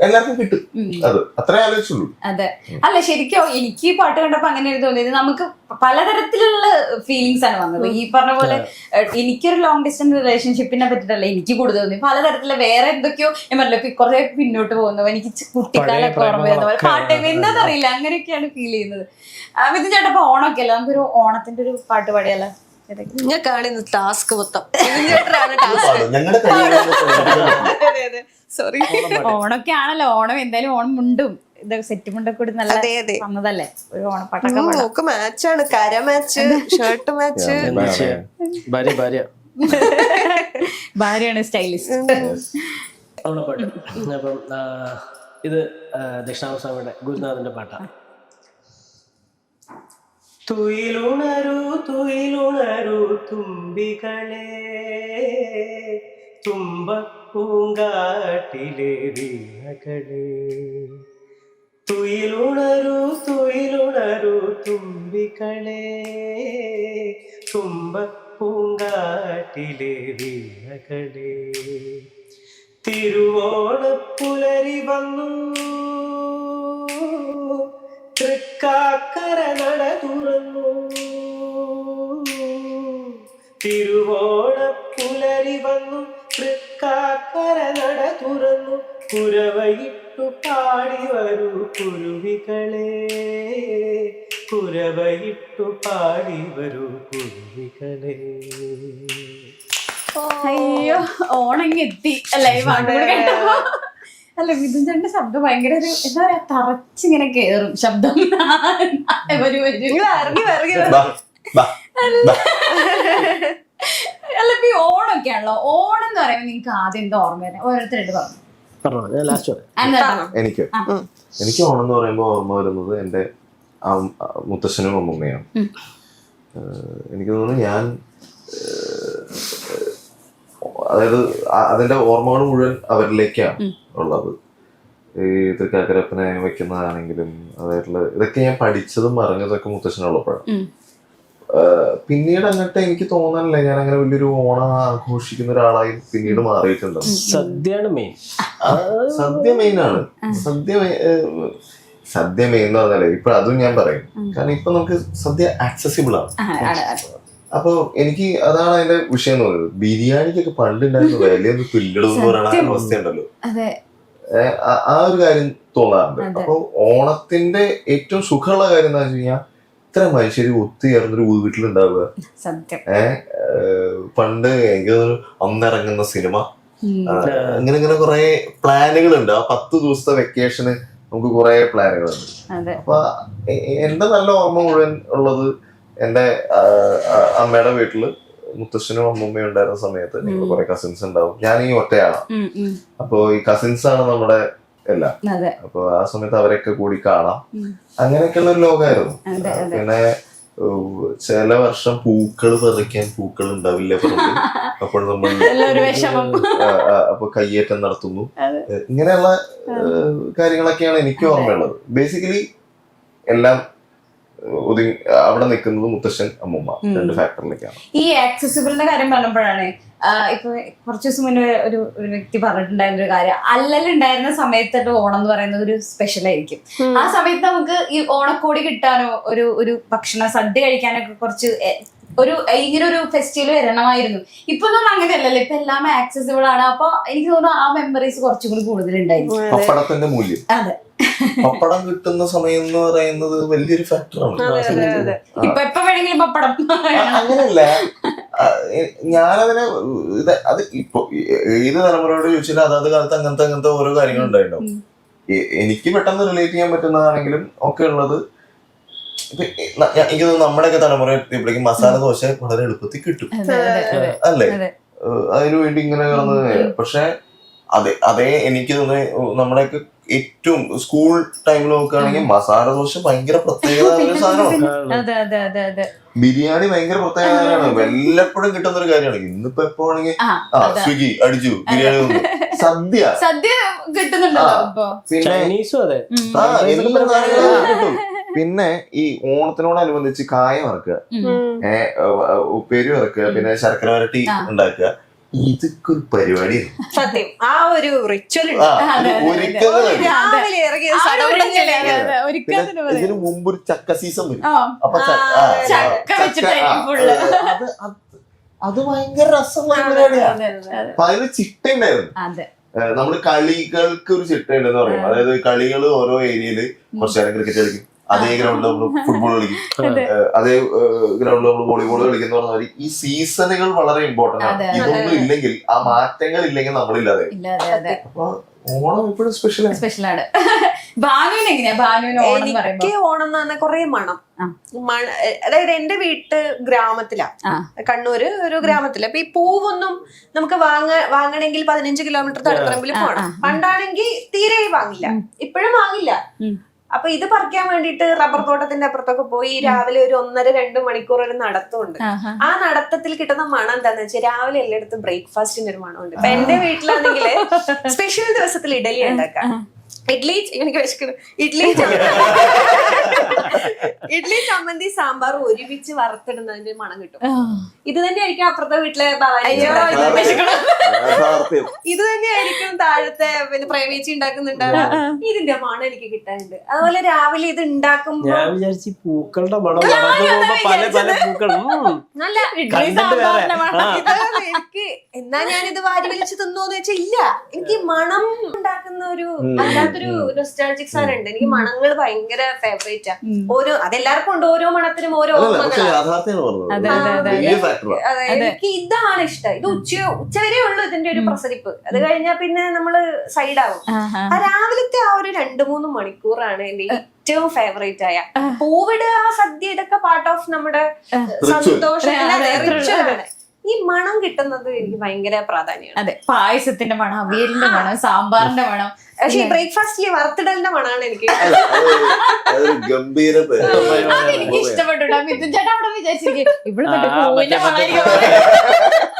എല്ലാവർക്കും കിട്ടും. അത് അത്രേ ആലോചിച്ചുള്ളൂ. അതെ. അല്ല ശരിക്കും എനിക്ക് ഈ പാട്ട് കണ്ടപ്പോ അങ്ങനെ തോന്നിയത്, നമുക്ക് പലതരത്തിലുള്ള ഫീലിങ്സ് ആണ് വന്നത്. ഈ പറഞ്ഞ പോലെ എനിക്കൊരു ലോങ് ഡിസ്റ്റൻസ് റിലേഷൻഷിപ്പിനെ പറ്റിട്ടല്ല എനിക്ക് കൂടുതൽ തോന്നി. പലതരത്തിലുള്ള വേറെ എന്തൊക്കെയോ ഞാൻ പറഞ്ഞില്ല, കുറെ പിന്നോട്ട് പോകുന്നവ, എനിക്ക് കുട്ടിക്കാലൊക്കെ ഓർമ്മ വരുന്ന പോലെ പാട്ട് എന്താണെന്നറിയില്ല, അങ്ങനെയൊക്കെയാണ് ഫീൽ ചെയ്യുന്നത്. മിഥുൻ ചേട്ടാ, ഇപ്പൊ ഓണമൊക്കെ അല്ല, നമുക്കൊരു ഓണത്തിന്റെ ഒരു പാട്ട് പാടിയല്ലോ. ഞാൻ കാണുന്നു ടാസ്ക് മൊത്തം സോറി. ഓണൊക്കെ ആണല്ലോ, ഓണം എന്തായാലും ഓണം മുണ്ടും ഇതൊക്കെ സെറ്റ് മുണ്ടൊക്കെ കൂടി നല്ല വന്നതല്ലേ, ഒരു ഓണപ്പാട്ടൊക്കെ മാച്ചാണ്. കര മാച്ച്, ഷർട്ട് മാച്ച്, ഭാര്യയാണ് സ്റ്റൈലിസ്റ്റ്. ഓണപ്പാട്ട്. അപ്പം ഇത് ദക്ഷിണാമസ്വാമിയുടെ ഗുരുനാഥന്റെ പാട്ടാണ്. തുയിലുണരൂ തുയിലുണരൂ തുമ്പികളെ, തുമ്പ പൂങ്കാട്ടിലെ വീണകളെ. തുയിലുണരൂ തുയിലുണരൂ തുമ്പികളെ, തുമ്പ പൂങ്കാട്ടിലെ വീണകളെ. തിരുവോണപ്പുലരി വന്നു, തൃക്കാക്കര നട തുറന്നു. തിരുവോണപ്പുലരി വന്നു, തൃക്കാക്കര നട തുറന്നു. കുരവയിട്ടു പാടി വരൂ കുരുവികളെ, കുരവയിട്ടു പാടി വരൂ കുരുവികളെ. അയ്യോ, ഓണം എത്തി അല്ലേ ഈ പാട്ട് കൂടെ കേട്ടപ്പോ. അല്ല, മിഥുൻ ചേട്ടന്റെ ശബ്ദം ഭയങ്കര ഒരു എന്താ പറയാ, തറച്ചിങ്ങനെ കേറും ശബ്ദം. അല്ല, ഇപ്പൊ ഈ ഓണമൊക്കെ ആണല്ലോ, ഓണം എന്ന് പറയുമ്പോ നിങ്ങക്ക് ആദ്യം എന്താ ഓർമ്മ വരുന്നത്? ഓരോരുത്തരായിട്ട് പറഞ്ഞു. എനിക്ക് ഓണം എന്ന് പറയുമ്പോ ഓർമ്മ വരുന്നത് എന്റെ മുത്തശ്ശനും അമ്മൂമ്മയാണ്. എനിക്ക് തോന്നുന്നു ഞാൻ അതായത് അതിന്റെ ഓർമ്മകൾ മുഴുവൻ അവരിലേക്കാണ് ഉള്ളത്. ഈ തൃക്കാക്കരപ്പനെ വെക്കുന്നതാണെങ്കിലും അതായിട്ടുള്ള ഇതൊക്കെ ഞാൻ പഠിച്ചതും അറിഞ്ഞതൊക്കെ മുത്തശ്ശനുള്ളപ്പോഴാണ്. പിന്നീട് അങ്ങോട്ട് എനിക്ക് തോന്നാനില്ല ഞാൻ അങ്ങനെ വലിയൊരു ഓണം ആഘോഷിക്കുന്ന ഒരാളായി പിന്നീട് മാറിയിട്ടുണ്ട്. സദ്യയാണ് മെയിൻ. സദ്യ മെയിനാണ്. സദ്യ മെയിൻ എന്ന് പറഞ്ഞാലേ ഇപ്പൊ അതും ഞാൻ പറയും. കാരണം ഇപ്പൊ നമുക്ക് സദ്യ ആക്സസിബിൾ ആണ്. അപ്പൊ എനിക്ക് അതാണ് അതിന്റെ വിഷയം എന്ന് പറയുന്നത്. ബിരിയാണിക്കൊക്കെ പണ്ടുണ്ടായിരുന്ന വിലയൊന്ന് തുല്യണമെന്ന് പറയുന്ന അവസ്ഥയുണ്ടല്ലോ, ആ ഒരു കാര്യം തോന്നാറുണ്ട്. അപ്പൊ ഓണത്തിന്റെ ഏറ്റവും സുഖമുള്ള കാര്യം എന്താ വെച്ച് കഴിഞ്ഞാൽ ഇത്ര മനുഷ്യര് ഒത്തുചേർന്നൊരു വീട്ടിലുണ്ടാവുക. പണ്ട് എനിക്ക് അന്നിറങ്ങുന്ന സിനിമ, ഇങ്ങനെ കുറെ പ്ലാനുകളുണ്ട്. ആ 10 ദിവസത്തെ വെക്കേഷന് നമുക്ക് കുറെ പ്ലാനുകളുണ്ട്. അപ്പൊ എന്റെ നല്ല ഓർമ്മ മുഴുവൻ ഉള്ളത് എന്റെ അമ്മയുടെ വീട്ടില് മുത്തശ്ശനും അമ്മൂമ്മയും ഉണ്ടായിരുന്ന സമയത്ത് ഞങ്ങൾ കുറെ കസിൻസ് ഉണ്ടാവും. ഞാൻ ഈ ഒറ്റയാണ്. അപ്പൊ ഈ കസിൻസ് ആണ് നമ്മുടെ എല്ലാം. അപ്പൊ ആ സമയത്ത് അവരൊക്കെ കൂടി കാണാം. അങ്ങനെയൊക്കെയുള്ള ഒരു ലോകമായിരുന്നു. പിന്നെ ചില വർഷം പൂക്കൾ പറിക്കാൻ പൂക്കൾ ഉണ്ടാവില്ല പറഞ്ഞു. അപ്പോൾ നമ്മൾ അപ്പൊ കയ്യേറ്റം നടത്തുന്നു. ഇങ്ങനെയുള്ള കാര്യങ്ങളൊക്കെയാണ് എനിക്ക് ഓർമ്മയുള്ളത്. ബേസിക്കലി എല്ലാം അവിടെ നിൽക്കുന്നത് മുത്തശ്ശൻ അമ്മൂമ്മ 2 ഫാക്ടറിലേക്കാണ്. ഈ ആക്സസിബിളിന്റെ കാര്യം പറഞ്ഞപ്പോഴാണ് ഇപ്പൊ കുറച്ച് ദിവസം മുന്നേ ഒരു വ്യക്തി പറഞ്ഞിട്ടുണ്ടായിരുന്ന ഒരു കാര്യം, അല്ലലുണ്ടായിരുന്ന സമയത്ത് ഓണം എന്ന് പറയുന്നത് ഒരു സ്പെഷ്യൽ ആയിരിക്കും. ആ സമയത്ത് നമുക്ക് ഈ ഓണക്കോടി കിട്ടാനോ ഒരു ഭക്ഷണ സദ്യ കഴിക്കാനൊക്കെ കുറച്ച് ഇങ്ങനെ ഒരു ഫെസ്റ്റിവൽ വരണമായിരുന്നു. ഇപ്പൊ തോന്നുന്നു അങ്ങനെയല്ലല്ലോ, ഇപ്പൊ എല്ലാം ആക്സസിബിൾ ആണ്. അപ്പൊ എനിക്ക് തോന്നുന്നു ആ മെമ്മറീസ് കുറച്ചും കൂടി കൂടുതലുണ്ടായിരുന്നു. പപ്പടത്തിന്റെ മൂല്യം, അതെ, പപ്പടം കിട്ടുന്ന സമയം എന്ന് പറയുന്നത് വലിയൊരു ഫാക്ടറാണ്. ഇപ്പൊ എപ്പോ വേണമെങ്കിലും പപ്പടം. അങ്ങനെയല്ല, ഞാനതിനെ അത് ഇപ്പൊ ഏത് തലമുറയോട് ചോദിച്ചാലും അതാത് കാലത്ത് അങ്ങനത്തെ ഓരോ കാര്യങ്ങൾ ഉണ്ടായിട്ടുണ്ടാവും. എനിക്ക് പെട്ടെന്ന് റിലേറ്റ് ചെയ്യാൻ പറ്റുന്നതാണെങ്കിലും ഒക്കെ ഉള്ളത് എനിക്ക് തോന്നുന്നു നമ്മുടെയൊക്കെ തലമുറ എത്തിയപ്പോഴേക്കും മസാല ദോശ വളരെ എളുപ്പത്തിൽ കിട്ടും അല്ലേ, അതിനു വേണ്ടി ഇങ്ങനെ കിടന്ന്. പക്ഷെ അതേ എനിക്ക് തോന്നുന്നു നമ്മുടെയൊക്കെ ഏറ്റവും സ്കൂൾ ടൈമിൽ നോക്കുകയാണെങ്കിൽ മസാല ദോശ ഭയങ്കര പ്രത്യേകത സാധനമാണ്. ബിരിയാണി ഭയങ്കര പ്രത്യേകതയാണ്, വല്ലപ്പോഴും കിട്ടുന്ന ഒരു കാര്യമാണ്. ഇന്നിപ്പോ എപ്പോഴാണെങ്കിൽ സ്വിഗ്ഗി അടിച്ചു ബിരിയാണി തന്നു, സദ്യ കിട്ടുന്നുണ്ടോ പിന്നെ എല്ലാ സാധനങ്ങളും കിട്ടും. പിന്നെ ഈ ഓണത്തിനോടനുബന്ധിച്ച് കായ വറക്കുക, ഉപ്പേരി വറക്കുക, പിന്നെ ശർക്കര വരട്ടി ഉണ്ടാക്കുക, ഇതൊക്കെ ഒരു പരിപാടിയാണ്. സത്യം, ആ ഒരു റിച്വൽ ഇതിനു മുമ്പ് ഒരു ചക്ക സീസൺ വരും. അപ്പൊ അത് ഭയങ്കര രസമായ പരിപാടിയാണ്. അപ്പൊ അതിന് ചിട്ടയുണ്ടായിരുന്നു. നമ്മള് കളികൾക്ക് ഒരു ചിട്ടയുണ്ടെന്ന് പറയും. അതായത് കളികൾ ഓരോ ഏരിയയില് കുറച്ചു നേരം ക്രിക്കറ്റ് കളിക്കും, അതേ ഗ്രൗണ്ടിൽ നമ്മൾ ഫുട്ബോൾ കളിക്കും, അതേ ഗ്രൗണ്ടിൽ നമ്മൾ വോളിബോൾ കളിക്കുന്ന പറഞ്ഞാൽ ഈ സീസണുകൾ വളരെ ഇമ്പോർട്ടന്റ് ആണ്. ഇതൊന്നും ഇല്ലെങ്കിൽ, ആ മാറ്റങ്ങൾ ഇല്ലെങ്കിൽ നമ്മളില്ലാതെ. അപ്പൊ ഓണം എപ്പോഴും സ്പെഷ്യലാണ്. എനിക്ക് ഓണം എന്ന് പറഞ്ഞാൽ കുറെ മണം. അതായത് എന്റെ വീട്ട് ഗ്രാമത്തിലാ, കണ്ണൂര് ഒരു ഗ്രാമത്തില്. അപ്പൊ ഈ പൂവൊന്നും നമുക്ക് വാങ്ങണമെങ്കിൽ 15 കിലോമീറ്റർ തടുക്കണമെങ്കിൽ പോകണം. പണ്ടാണെങ്കിൽ തീരെ വാങ്ങില്ല, ഇപ്പോഴും വാങ്ങില്ല. അപ്പൊ ഇത് പറിക്കാൻ വേണ്ടിയിട്ട് റബ്ബർ തോട്ടത്തിന്റെ അപ്പുറത്തൊക്കെ പോയി രാവിലെ ഒരു 1.5-2 മണിക്കൂർ ഒരു നടത്തമുണ്ട്. ആ നടത്തത്തിൽ കിട്ടുന്ന മണം എന്താന്ന് വെച്ചാൽ രാവിലെ എല്ലായിടത്തും ബ്രേക്ക്ഫാസ്റ്റിന്റെ ഒരു മണമുണ്ട്. ഇപ്പൊ എന്റെ വീട്ടിലാണെങ്കിൽ സ്പെഷ്യൽ ദിവസത്തിൽ ഇഡലി ഉണ്ടാക്കാം. എനിക്ക് വിശക്കുന്നു. ഇഡ്ലി ചമ്മന്തി സാമ്പാർ ഒരുമിച്ച് വറുത്തിടുന്നതിന്റെ മണം കിട്ടും. ഇത് തന്നെയായിരിക്കും അപ്പുറത്തെ വീട്ടിലെ ഇത് തന്നെയായിരിക്കും താഴത്തെ പിന്നെ പ്രേമേച്ചി ഉണ്ടാക്കുന്നുണ്ടാവും. ഇതിന്റെ മണം എനിക്ക് കിട്ടാനുണ്ട്. അതുപോലെ രാവിലെ ഇത് ഉണ്ടാക്കുമ്പോ ഞാൻ വിചാരിച്ചു പൂക്കളുടെ മണം പല പൂക്കളും നല്ല എനിക്ക് എന്നാ ഞാനിത് വാരി വലിച്ച് തിന്നോന്ന് വെച്ചാൽ ഇല്ല. എനിക്ക് മണം ഉണ്ടാക്കുന്ന ഒരു അല്ലാത്തൊരു നൊസ്റ്റാൾജിക് സാധനം ഉണ്ട്. എനിക്ക് മണങ്ങൾ ഭയങ്കര ഫേവറേറ്റാ. ഓരോ അതെല്ലാവർക്കും ഉണ്ട്, ഓരോ മണത്തിനും ഓരോ എനിക്ക് ഇതാണ് ഇഷ്ടം. ഇത് ഉച്ചവരെ ഉള്ളു ഇതിന്റെ ഒരു പ്രസരിപ്പ്. അത് കഴിഞ്ഞാൽ പിന്നെ നമ്മള് സൈഡാവും. ആ രാവിലത്തെ ആ ഒരു 2-3 മണിക്കൂറാണ് എന്റെ ഏറ്റവും ഫേവറേറ്റ് ആയ. പൂവിടുക, സദ്യ, ഇതൊക്കെ പാർട്ട് ഓഫ് നമ്മുടെ സന്തോഷത്തിന്റെ റിച്വലാണ്. ഈ മണം കിട്ടുന്നത് എനിക്ക് ഭയങ്കര പ്രാധാന്യമാണ്. അതെ, പായസത്തിന്റെ മണം, അവിയലിന്റെ മണം, സാമ്പാറിന്റെ മണം. പക്ഷെ ഈ ബ്രേക്ക്ഫാസ്റ്റിലെ വറുത്തിടലിന്റെ മണമാണ് എനിക്ക് എനിക്ക് ഇഷ്ടപ്പെട്ടോ. മിഥുൻ ചേട്ടാ അവിടെ വിചാരിച്ചിരിക്കും ഇവിടെ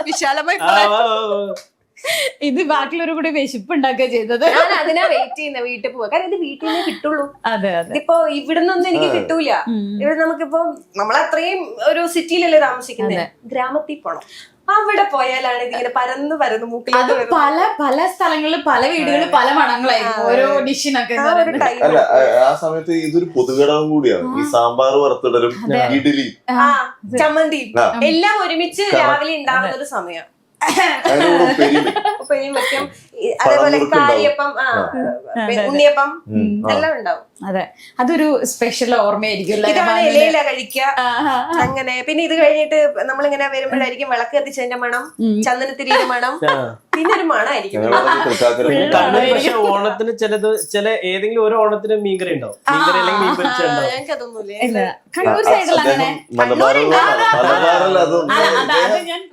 വിശാലമായി ഇത് ബാക്കിയുള്ളവർ കൂടി വിശപ്പ് ഉണ്ടാക്കുക ചെയ്തത്. ഞാൻ അതിനാ വെയിറ്റ് ചെയ്യുന്ന വീട്ടിൽ പോവാ. കാരണം ഇത് വീട്ടിൽ നിന്ന് കിട്ടുള്ളൂ. അതെ അതെ. ഇപ്പൊ ഇവിടുന്നൊന്നും എനിക്ക് കിട്ടൂല. ഇവിടെ നമുക്കിപ്പോ നമ്മളത്രയും ഒരു സിറ്റിയിലല്ലേ താമസിക്കുന്നത്. ഗ്രാമത്തിൽ പോണം. അവിടെ പോയാലാണ് ഇതിങ്ങനെ പരന്ന് മൂക്കിൽ. പല പല സ്ഥലങ്ങളിലും പല വീടുകളിൽ പല മണങ്ങളായിരിക്കും ഓരോ ഡിഷിനൊക്കെ. അല്ല, ആ സമയത്ത് ഇതൊരു പൊതുഘടകം കൂടിയാണ്. ഈ സാമ്പാർ വറുത്തിടലും ഇഡലി ചമ്മന്തി എല്ലാം ഒരുമിച്ച് രാവിലെ ഉണ്ടാവുന്ന ഒരു സമയം. ഉപ്പേരിയും വെക്കും. അതേപോലെ കാരിയപ്പം, ഉണ്ണിയപ്പം എല്ലാം ഉണ്ടാവും. അതെ, അതൊരു സ്പെഷ്യൽ ഓർമ്മയായിരിക്കും. ഇതാണ് ഇലയില കഴിക്കുക അങ്ങനെ. പിന്നെ ഇത് കഴിഞ്ഞിട്ട് നമ്മളിങ്ങനെ വരുമ്പോഴായിരിക്കും വിളക്ക് കത്തിച്ചതിന്റെ മണം, ചന്ദനത്തിരിയുടെ മണം, പിന്നെ ഒരു മണമായിരിക്കും. പക്ഷെ ഓണത്തിന് ചില ഏതെങ്കിലും ഒരു ഓണത്തിന് മീൻകറി ഉണ്ടാവും. മീൻകറി അല്ലെങ്കിൽ മീൻ പൊരിച്ചുണ്ടാവും. ഞങ്ങൾക്കതൊന്നുമില്ല. കണ്ണൂർ സൈഡിൽ അങ്ങനെ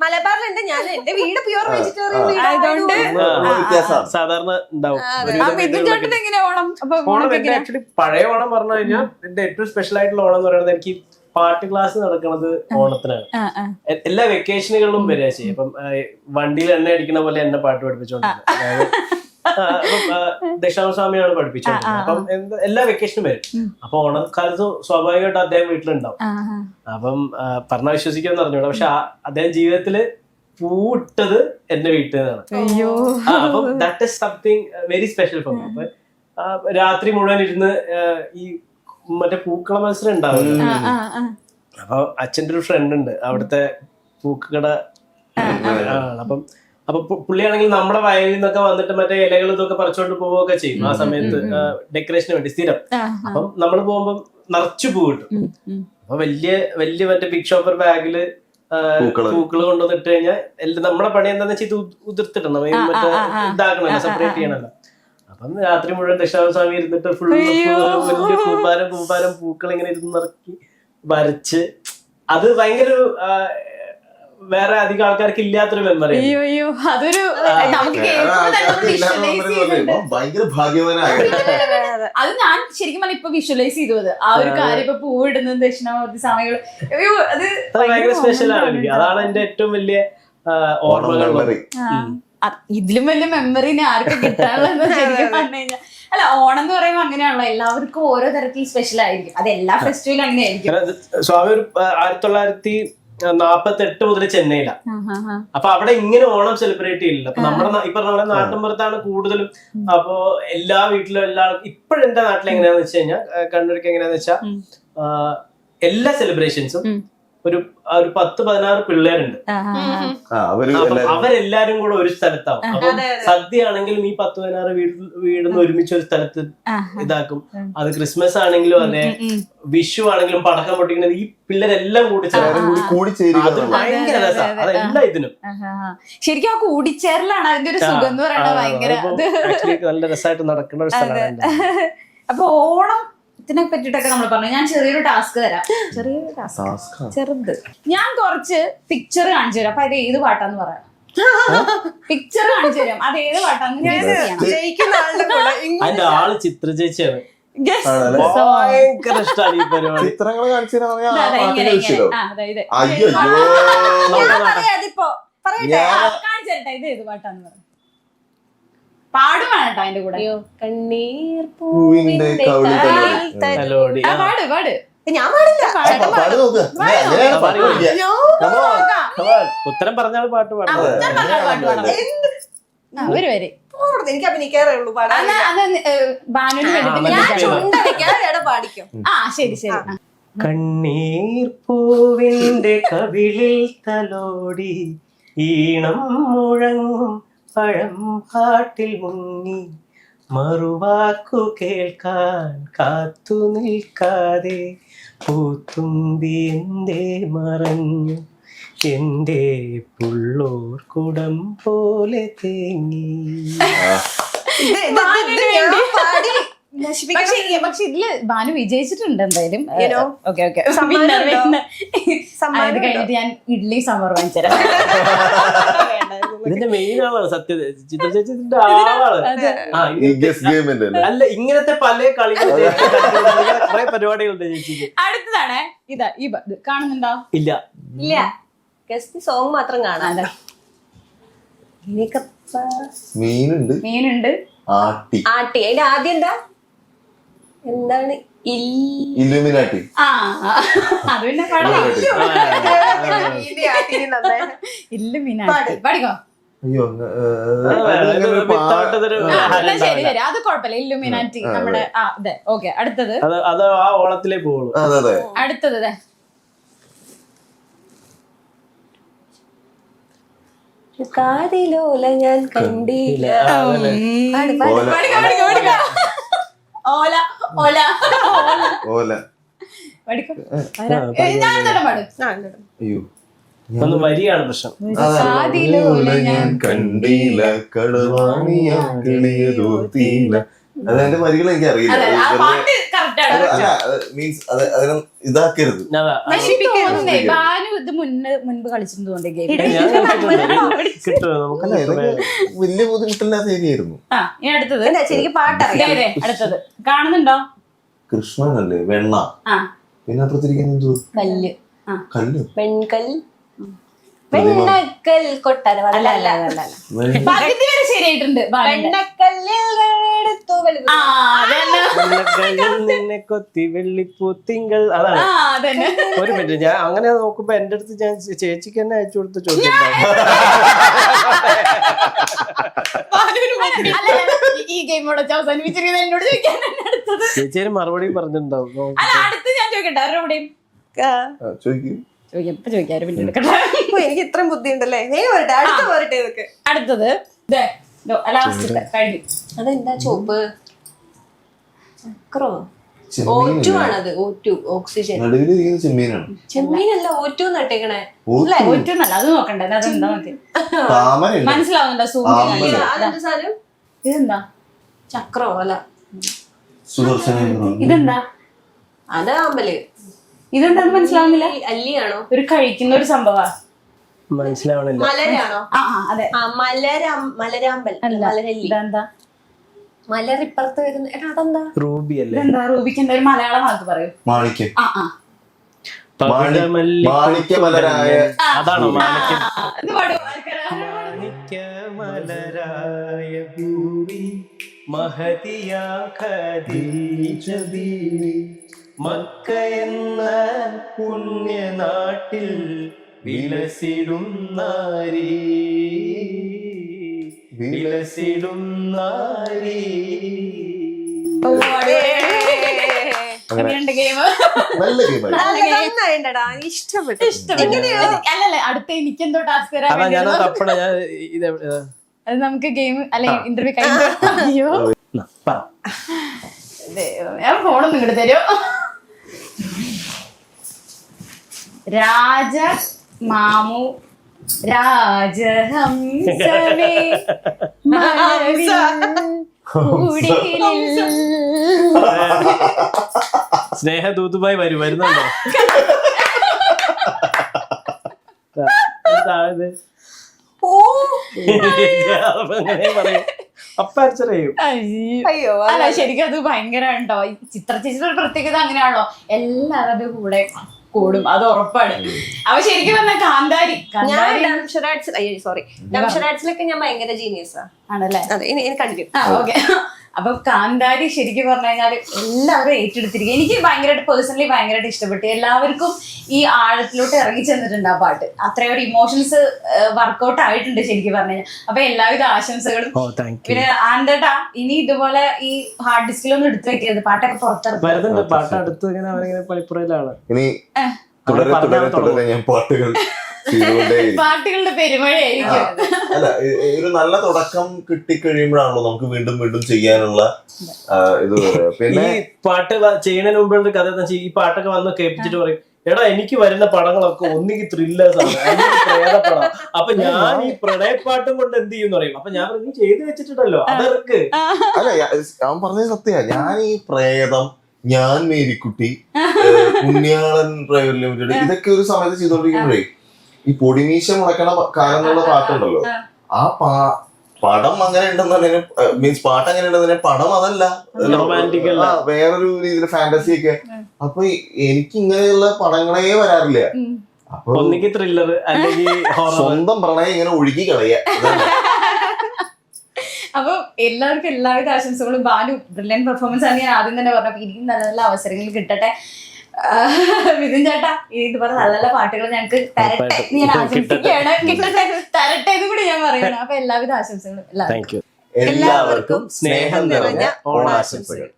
മലബാറിലുണ്ട്. ഞാൻ എന്റെ വീട് പ്യൂർ വെജിറ്റേറിയൻ വീടായതുകൊണ്ട് സാധാരണ ഉണ്ടാവും. ഓണം ആക്ച്വലി പഴയ ഓണം പറഞ്ഞു കഴിഞ്ഞാൽ എന്റെ ഏറ്റവും സ്പെഷ്യൽ ആയിട്ടുള്ള ഓണം എന്ന് പറയുന്നത് എനിക്ക് പാട്ട് ക്ലാസ് നടക്കുന്നത് ഓണത്തിനാണ്. എല്ലാ വെക്കേഷനുകളിലും വരിക ചെയ്യും. അപ്പം വണ്ടിയിൽ എണ്ണ അടിക്കുന്ന പോലെ എന്നെ പാട്ട് പഠിപ്പിച്ചോണ്ടിരുന്നത്. ദക്ഷിണാമസ്വാമിയാണ് പഠിപ്പിച്ചോണ്ടിരുന്നത്. അപ്പം എല്ലാ വെക്കേഷനും വരും. അപ്പൊ ഓണക്കാലത്ത് സ്വാഭാവികമായിട്ട് അദ്ദേഹം വീട്ടിലുണ്ടാവും. അപ്പം പറഞ്ഞ വിശ്വസിക്കാന്ന് പറഞ്ഞോളൂ. പക്ഷെ അദ്ദേഹം ജീവിതത്തില് പൂട്ടത് എന്റെ വീട്ടിൽ നിന്നാണ്. അപ്പം that is something very special for me. അപ്പൊ രാത്രി മുഴുവൻ ഇരുന്ന് ഈ മറ്റേ പൂക്കള മത്സരം ഉണ്ടാവില്ല. അപ്പൊ അച്ഛൻ്റെ ഒരു ഫ്രണ്ട് ഉണ്ട് അവിടുത്തെ പൂക്കട ആണ്. അപ്പൊ പുള്ളിയാണെങ്കിൽ നമ്മുടെ വയലിൽ നിന്നൊക്കെ വന്നിട്ട് മറ്റേ ഇലകൾ ഇതൊക്കെ പറിച്ചോണ്ട് പോവുകയൊക്കെ ചെയ്യും ആ സമയത്ത് ഡെക്കറേഷന് വേണ്ടി സ്ഥിരം. അപ്പം നമ്മൾ പോകുമ്പോ നിറച്ചു പൂ കിട്ടും. അപ്പൊ വലിയ മറ്റേ ബിഗ് ഷോപ്പർ ബാഗില് പൂക്കള് കൊണ്ടുവന്നിട്ട് കഴിഞ്ഞാൽ നമ്മുടെ പണി എന്താന്ന് വെച്ചാൽ ഇത് ഉതിർത്തിടണം, മറ്റേ ഇതാക്കണല്ലോ, സെപ്പറേറ്റ് ചെയ്യണല്ലോ. അപ്പം രാത്രി മുഴുവൻ ദക്ഷിണാമസ്വാമി ഇരുന്നിട്ട് ഫുള്ള് വലിയ കൂമ്പാരം പൂക്കൾ ഇങ്ങനെ ഇരുന്ന് നിറക്കി വരച്ച്, അത് ഭയങ്കര വേറെ അധികം ആൾക്കാർക്ക് ഇല്ലാത്തൊരു മെമ്മറി. ഭയങ്കര ഭാഗ്യവാനായ അത് ഞാൻ ശരിക്കും പറഞ്ഞാൽ ഇപ്പൊ വിഷ്വലൈസ് ചെയ്തു. ആ ഒരു കാര്യം ഇപ്പൊ പൂവിടുന്നത് ദക്ഷിണാമൂർത്തി സ്വാമികൾ അത് ഭയങ്കര സ്പെഷ്യൽ ആണ് എനിക്ക്. അതാണ് എന്റെ ഏറ്റവും വലിയ ഓർമ്മകൾ. ഇതിലും വലിയ മെമ്മറി ആർക്കും കിട്ടാനുള്ളത് ശരിക്കും പറഞ്ഞു കഴിഞ്ഞാൽ. അല്ല, ഓണം എന്ന് പറയുമ്പോൾ അങ്ങനെയാണല്ലോ, എല്ലാവർക്കും ഓരോ തരത്തിൽ സ്പെഷ്യൽ ആയിരിക്കും. അത് എല്ലാ ഫെസ്റ്റിവലും അങ്ങനെയായിരിക്കും. സ്വാമി ഒരു 1948 മുതൽ ചെന്നൈയിലാണ്. അപ്പൊ അവിടെ ഇങ്ങനെ ഓണം സെലിബ്രേറ്റ് ചെയ്യില്ല. അപ്പൊ നമ്മുടെ ഈ പറഞ്ഞ പോലെ നാട്ടിൻപുറത്താണ് കൂടുതലും. അപ്പൊ എല്ലാ വീട്ടിലും ഇപ്പോഴും എന്റെ നാട്ടിൽ എങ്ങനെയാന്ന് വെച്ച് കഴിഞ്ഞാൽ, കണ്ണൂർക്ക് എങ്ങനെയാന്ന് വെച്ചാൽ എല്ലാ സെലിബ്രേഷൻസും ഒരു 10-16 പിള്ളേരുണ്ട്. അവരെല്ലാരും കൂടെ ഒരു സ്ഥലത്താവും. അപ്പൊ സദ്യ ആണെങ്കിലും ഈ 10-16 വീടിന്ന് ഒരുമിച്ച് ഒരു സ്ഥലത്ത് ഇതാക്കും. അത് ക്രിസ്മസ് ആണെങ്കിലും അതെ, വിഷു ആണെങ്കിലും പടക്കം പൊട്ടിക്കുന്നത് ഈ പിള്ളേരെല്ലാം കൂടിച്ചേരും. അത് ഭയങ്കര രസമാണ്. അതെല്ലാ ഇതിനും ശരിക്കും ആ കൂടിച്ചേരലാണ് അതിന്റെ ഒരു സുഖം എന്ന് പറയുന്നത്. ഭയങ്കര നല്ല രസമായിട്ട് നടക്കുന്ന ഒരു സ്ഥലമാണ്. അപ്പൊ ഓണം ഇതിനെ പറ്റിട്ടൊക്കെ നമ്മൾ പറഞ്ഞു. ഞാൻ ചെറിയൊരു ടാസ്ക് തരാം. ചെറിയൊരു ടാസ്ക്, ചെറുത്. ഞാൻ കുറച്ച് പിക്ചർ കാണിച്ചു തരാം. അപ്പൊ അത് ഏത് പാട്ടാന്ന് പറയാം. പിക്ചർ കാണിച്ചു തരാം, അത് ഏത് പാട്ടാന്ന്. അതിന്റെ ആള് ചിത്ര ചേച്ചിയാണ്. ഭയങ്കര ഇഷ്ടമാണ് ഈ പരിപാടി. ചിത്രങ്ങൾ കാണിച്ചു കാണിച്ചു തരട്ടെ, ഇത് ഏത് പാട്ടാന്ന് പറയാം. പാടുവാണ് കേട്ടോ അതിന്റെ കൂടെ. കണ്ണീർ പൂവിന്റെ തലോടി. പാട് പാട്. ഞാൻ പാടില്ല. ഉത്തരം പറഞ്ഞാൽ പാട്ട് പാടാം. ഒരു വരെ എനിക്ക് അഭിനയിക്കാറേ ഉള്ളൂ. പാടിക്കും. ആ ശരി ശരി. കണ്ണീർ പൂവിന്റെ കവിളിൽ തലോടി ഈണം മുഴങ്ങും പഴം പാട്ടിൽ മുങ്ങി മറുവാക്കു കേൾക്കാൻ കാത്തു നിൽക്കാതെ പൂത്തുമ്പി എന്തേ മറഞ്ഞു എന്റെ പുള്ളോർ കുടം പോലെ തേങ്ങി. പക്ഷെ ഇതില് ഭാനു വിജയിച്ചിട്ടുണ്ട് എന്തായാലും. കഴിഞ്ഞിട്ട് ഞാൻ ഇഡ്ലി സാമ്പാർ വാങ്ങിച്ചുതരാം. ഇതിന്റെ മെയിൻ ആളാണ് സത്യം. ചിത്ര ചേച്ചി ഇതിന്റെ ആളാണ്. അല്ല, ഇങ്ങനത്തെ പല കളികൾ കുറെ പരിപാടികളുണ്ട് ചേച്ചിക്ക്. അടുത്തതാണ് ഇതാ, ഈ കാണുന്നുണ്ടോ? ഇല്ല ഇല്ല, ഗസ്റ്റ് സോങ് മാത്രം കാണാം. മീനുണ്ട്, മീനുണ്ട്, ആട്ടി. അതിന്റെ ആദ്യം എന്താണ്? ഇല്ലുമിനാട്ടി. അത് പിന്നെ ഇല്ലുമിനാട്ടി പാടിക്കോ. അയ്യോ, ശരി ശരി, അത് കുഴപ്പമില്ല. ഇല്ലുമിനാറ്റി നമ്മുടെ അതെ. ഓക്കെ, അടുത്തത് അത് ആ ഓളത്തിലേ പോകുള്ളൂ. അടുത്തത് കാതിലോല ഞാൻ കണ്ടില്ല. ഓല ഓല ഓല. അയ്യോ, ഒന്ന് വരിയാണ് പ്രശ്നം. കാതിലോല ഞാൻ കണ്ടില്ല, കളവാണിയ കിളിയതോർത്തില്ല. അതെന്റെ വരികൾ എനിക്ക് അറിയില്ല. മീൻസ് അതിനെ ഇതാക്കരുത്. മുൻപ് കളിച്ചിട്ടുണ്ട്. വലിയ ബുദ്ധിമുട്ടില്ലാത്ത ഏരിയായിരുന്നു. അടുത്തത് ശരിക്കും പാട്ടറിയാം. അടുത്തത് കാണുന്നുണ്ടോ? കൃഷ്ണനല്ലേ, വെണ്ണ. പിന്നെ അപ്പുറത്തിരിക്കുന്ന എന്തോ കല്ല്, കല്ല്, വെൺകൽ. വെണ്ണക്കൽ കൊട്ടാരം അല്ല അല്ല അല്ല അല്ല പകുതി വരെ ശരിയായിട്ടുണ്ട് പാടേണ്ട. വെണ്ണക്കല്ലിൽ എടുത്തു വലുത്. ആ അതന്നെ വെണ്ണക്കല്ലിൽ നിന്നെ കൊത്തി വെള്ളിപ്പൂ തിങ്കൾ. അതാണ്. ആ അതന്നെ. ഒരു മിനിറ്റ്, ഞാൻ അങ്ങനെ നോക്കുമ്പോ എന്റെ അടുത്ത് ഞാൻ ചേച്ചിക്ക് തന്നെ അയച്ചു കൊടുത്ത ചോദ്യം ഉണ്ടാവും. അല്ല, ഈ ഗെയിം കൂടെ അവസാനിപ്പിച്ചിരിക്കുന്നത് എന്നോട് ചോദിക്കാൻ അടുത്തത്. ചേച്ചിന് മറുപടി പറഞ്ഞിട്ടുണ്ടാവും. അല്ല അടുത്ത് ഞാൻ ചോദിക്കട്ടെ അവരോടെയും ചോദിക്കും. ചോദിക്കാം ഇപ്പൊ ചോദിക്കാം ഒരു മിനിറ്റ് എടുക്കട്ടെ. ഓ, എനിക്ക് ഇത്രയും ബുദ്ധി ഉണ്ടല്ലേ. പോരട്ടെ, അടുത്ത പോരട്ടെ ഇതൊക്കെ. അടുത്തത് ലാസ്റ്റ് കഴിഞ്ഞു. അതെന്താ ചോപ്പ്? ചക്രോ? ചെമ്മീനല്ലേ? O2 ആണത്. O2 oxygen. നടുവില് ഇരിക്കുന്ന ചെമ്മീനാണ്. ചെമ്മീനല്ല, O2 നട്ടേക്കണേ. ഓ, ഒറ്റൊന്നല്ല, അത് നോക്കണ്ടേ, അതെന്താ നോക്കി താമരയല്ലേ? മനസ്സിലാവുന്നുണ്ടോ? സൂം ആമ്പല്. അതെന്താ സാധനം? ഇതെന്താ? ചക്രോ? അല്ല, സുദർശന ഇതെന്താ? അത് അമ്പല്. ഇതെന്താന്ന് മനസ്സിലാവുന്നില്ല. അല്ലിയാണോ? ഒരു കഴിക്കുന്ന ഒരു സംഭവം. മനസ്സിലാവണില്ല. മലരാണോ? ആ അതെ. ആ, മലരാമ്പൽ. അല്ല, മലരല്ലി. ഇതെന്താ? മലർ ഇപ്പുറത്ത് വരുന്ന. എടാ, അതെന്താ? റൂബി അല്ലേ? ഇതെന്താ? റൂബിക്ക് ഒരു മലയാളം വാക്ക് പറയൂ. മാണിക്യം. ആ ആ മാണിക്യമലരായ. അതാണോ മാണിക്യം? ഇത് പാടൂ. മാണിക്യമലരായ ഭൂമി മഹതിയാ ഖദീജ ബീവി മക്ക എന്ന പുണ്യനാട്ടിൽ വിലസിടും നാരി വിലസിടും നാരി. അങ്ങനെയുണ്ട് ഗെയിം. നല്ല ഗെയിമാണ്. നന്നായിണ്ടടാ, ഇഷ്ടപ്പെട്ടു. അല്ലല്ലേ, അടുത്ത എനിക്കെന്തോ ടാസ്ക് തരാൻ അതാ ഞാൻ വേണ്ടി തപ്പണ ഞാൻ ഇത് അത് നമുക്ക് ഗെയിം അല്ലെ ഇന്റർവ്യൂ കഴിഞ്ഞു. അയ്യോ പറ. ഞാൻ ഫോണൊന്നും ഇങ്ങോട്ട് തരുമോ? രാജ മാമു രാജഹംസമേ മഴവിൽ കുടിലിൽ. സ്നേഹദൂതുമായി വരുന്നുണ്ടോ? താഴെ അങ്ങനെ പറയും. അപ്പ അരിച്ചറിയും. അയ്യോ, അല്ല ശരിക്കും അത് ഭയങ്കര ഉണ്ടോ ചിത്ര ചേച്ചിയുടെ ഒരു പ്രത്യേകത അങ്ങനെയാണല്ലോ, എല്ലാവരുടെ കൂടെ കൂടും, അത് ഉറപ്പാണ്. അപ്പൊ ശരിക്കും പറഞ്ഞ കാന്താരി ഡംഷറാറ്റ്സിലൊക്കെ ഞാൻ ഭയങ്കര ജീനിയസാ. ആണല്ലേ? അതെ, ഇനി കണ്ടിന്യൂ. ഓക്കെ. അപ്പൊ കാന്താരി ശരിക്കും പറഞ്ഞു കഴിഞ്ഞാൽ എല്ലാവരും ഏറ്റെടുത്തിരിക്കും. എനിക്ക് ഭയങ്കരമായിട്ട് പേഴ്സണലി ഭയങ്കരമായിട്ട് ഇഷ്ടപ്പെട്ടു. എല്ലാവർക്കും ഈ ആഴത്തിലോട്ട് ഇറങ്ങി ചെന്നിട്ടുണ്ട് ആ പാട്ട്. അത്രയൊരു ഇമോഷൻസ് വർക്ക്ഔട്ട് ആയിട്ടുണ്ട് ശരിക്കും പറഞ്ഞു കഴിഞ്ഞാൽ. അപ്പൊ എല്ലാവിധ ആശംസകളും. പിന്നെ ആന്തേട്ടാ, ഇനി ഇതുപോലെ ഈ ഹാർഡ് ഡിസ്കിലൊന്നും എടുത്തു വെക്കരുത്, പാട്ടൊക്കെ പുറത്തിറക്കും. വരുന്നുണ്ട് പാട്ട് അടുത്ത് ഇങ്ങനെ അവരിങ്ങനെ പളിപ്പുറയിലാണ്. ഇനി തുടരെ ഞാൻ പാട്ടുകൾ പാട്ടുകളുടെ പെരുമഴയായിരിക്കും. അല്ല, ഒരു നല്ല തുടക്കം കിട്ടിക്കഴിയുമ്പോഴാണല്ലോ നമുക്ക് വീണ്ടും വീണ്ടും ചെയ്യാനുള്ള ഇത്. പിന്നെ ഈ പാട്ട് ചെയ്യുന്നതിന് മുമ്പുള്ള കഥ എന്ന് വെച്ചാൽ ഈ പാട്ടൊക്കെ വന്ന് കേൾപ്പിച്ചിട്ട് പറയും, എടാ എനിക്ക് വരുന്ന പടങ്ങളൊക്കെ ഒന്നിക്ക് ത്രില്ലേഴ്സ് ആണ്, അല്ലെങ്കിൽ പ്രേതപ്പടം. അപ്പൊ ഞാൻ ഈ പ്രണയപ്പാട്ടും കൊണ്ട് എന്ത് ചെയ്യുന്ന പറയും. അപ്പൊ ഞാൻ പറയും, ചെയ്ത് വെച്ചിട്ടുണ്ടല്ലോ അതർക്ക്. അല്ല, അവൻ പറഞ്ഞത് സത്യ. ഞാൻ ഈ പ്രേതം, ഞാൻ മേരിക്കുട്ടി, പുണ്യാളൻ പ്രൈവറ്റ് ലിമിറ്റഡ്, ഇതൊക്കെ ഒരു സമയത്ത് ചെയ്തോണ്ടിരിക്കുമ്പോഴേ ഈ പൊടിമീശ മുടക്കണ കാലങ്ങളുള്ള പാട്ടുണ്ടല്ലോ, ആ പടം അങ്ങനെ ഉണ്ടെന്ന് മീൻസ് പാട്ട് അങ്ങനെ ഉണ്ടെന്ന് പടം അതല്ല, റൊമാൻറ്റിക് അല്ല, വേറൊരു രീതിയിൽ ഫാന്റസി ഒക്കെ. അപ്പൊ എനിക്ക് ഇങ്ങനെയുള്ള പടങ്ങളേ വരാറില്ല. അപ്പൊ ഒന്നിക്ക് ത്രില്ലർ അല്ലെങ്കിൽ സ്വന്തം പ്രണയം ഇങ്ങനെ ഒഴുകി കളയ. അപ്പൊ എല്ലാവർക്കും എല്ലാവിധ ആശംസകളും. ബാലു ബ്രില്യൻ പെർഫോമൻസ് ആണ് ഞാൻ ആദ്യം തന്നെ പറഞ്ഞപ്പോ ഇനിയും നല്ല നല്ല അവസരങ്ങൾ കിട്ടട്ടെ. മിഥുൻ ചേട്ടാ, ഇതുപോലെ നല്ല നല്ല പാട്ടുകൾ ഞങ്ങൾക്ക് തരട്ടെ ഞാൻ ആശംസിക്കുകയാണ്. തരട്ടെ എന്ന് കൂടി ഞാൻ പറയണം. അപ്പൊ എല്ലാവിധ ആശംസകളും. എല്ലാവർക്കും സ്നേഹം നിറഞ്ഞ ഓണാശംസകൾ.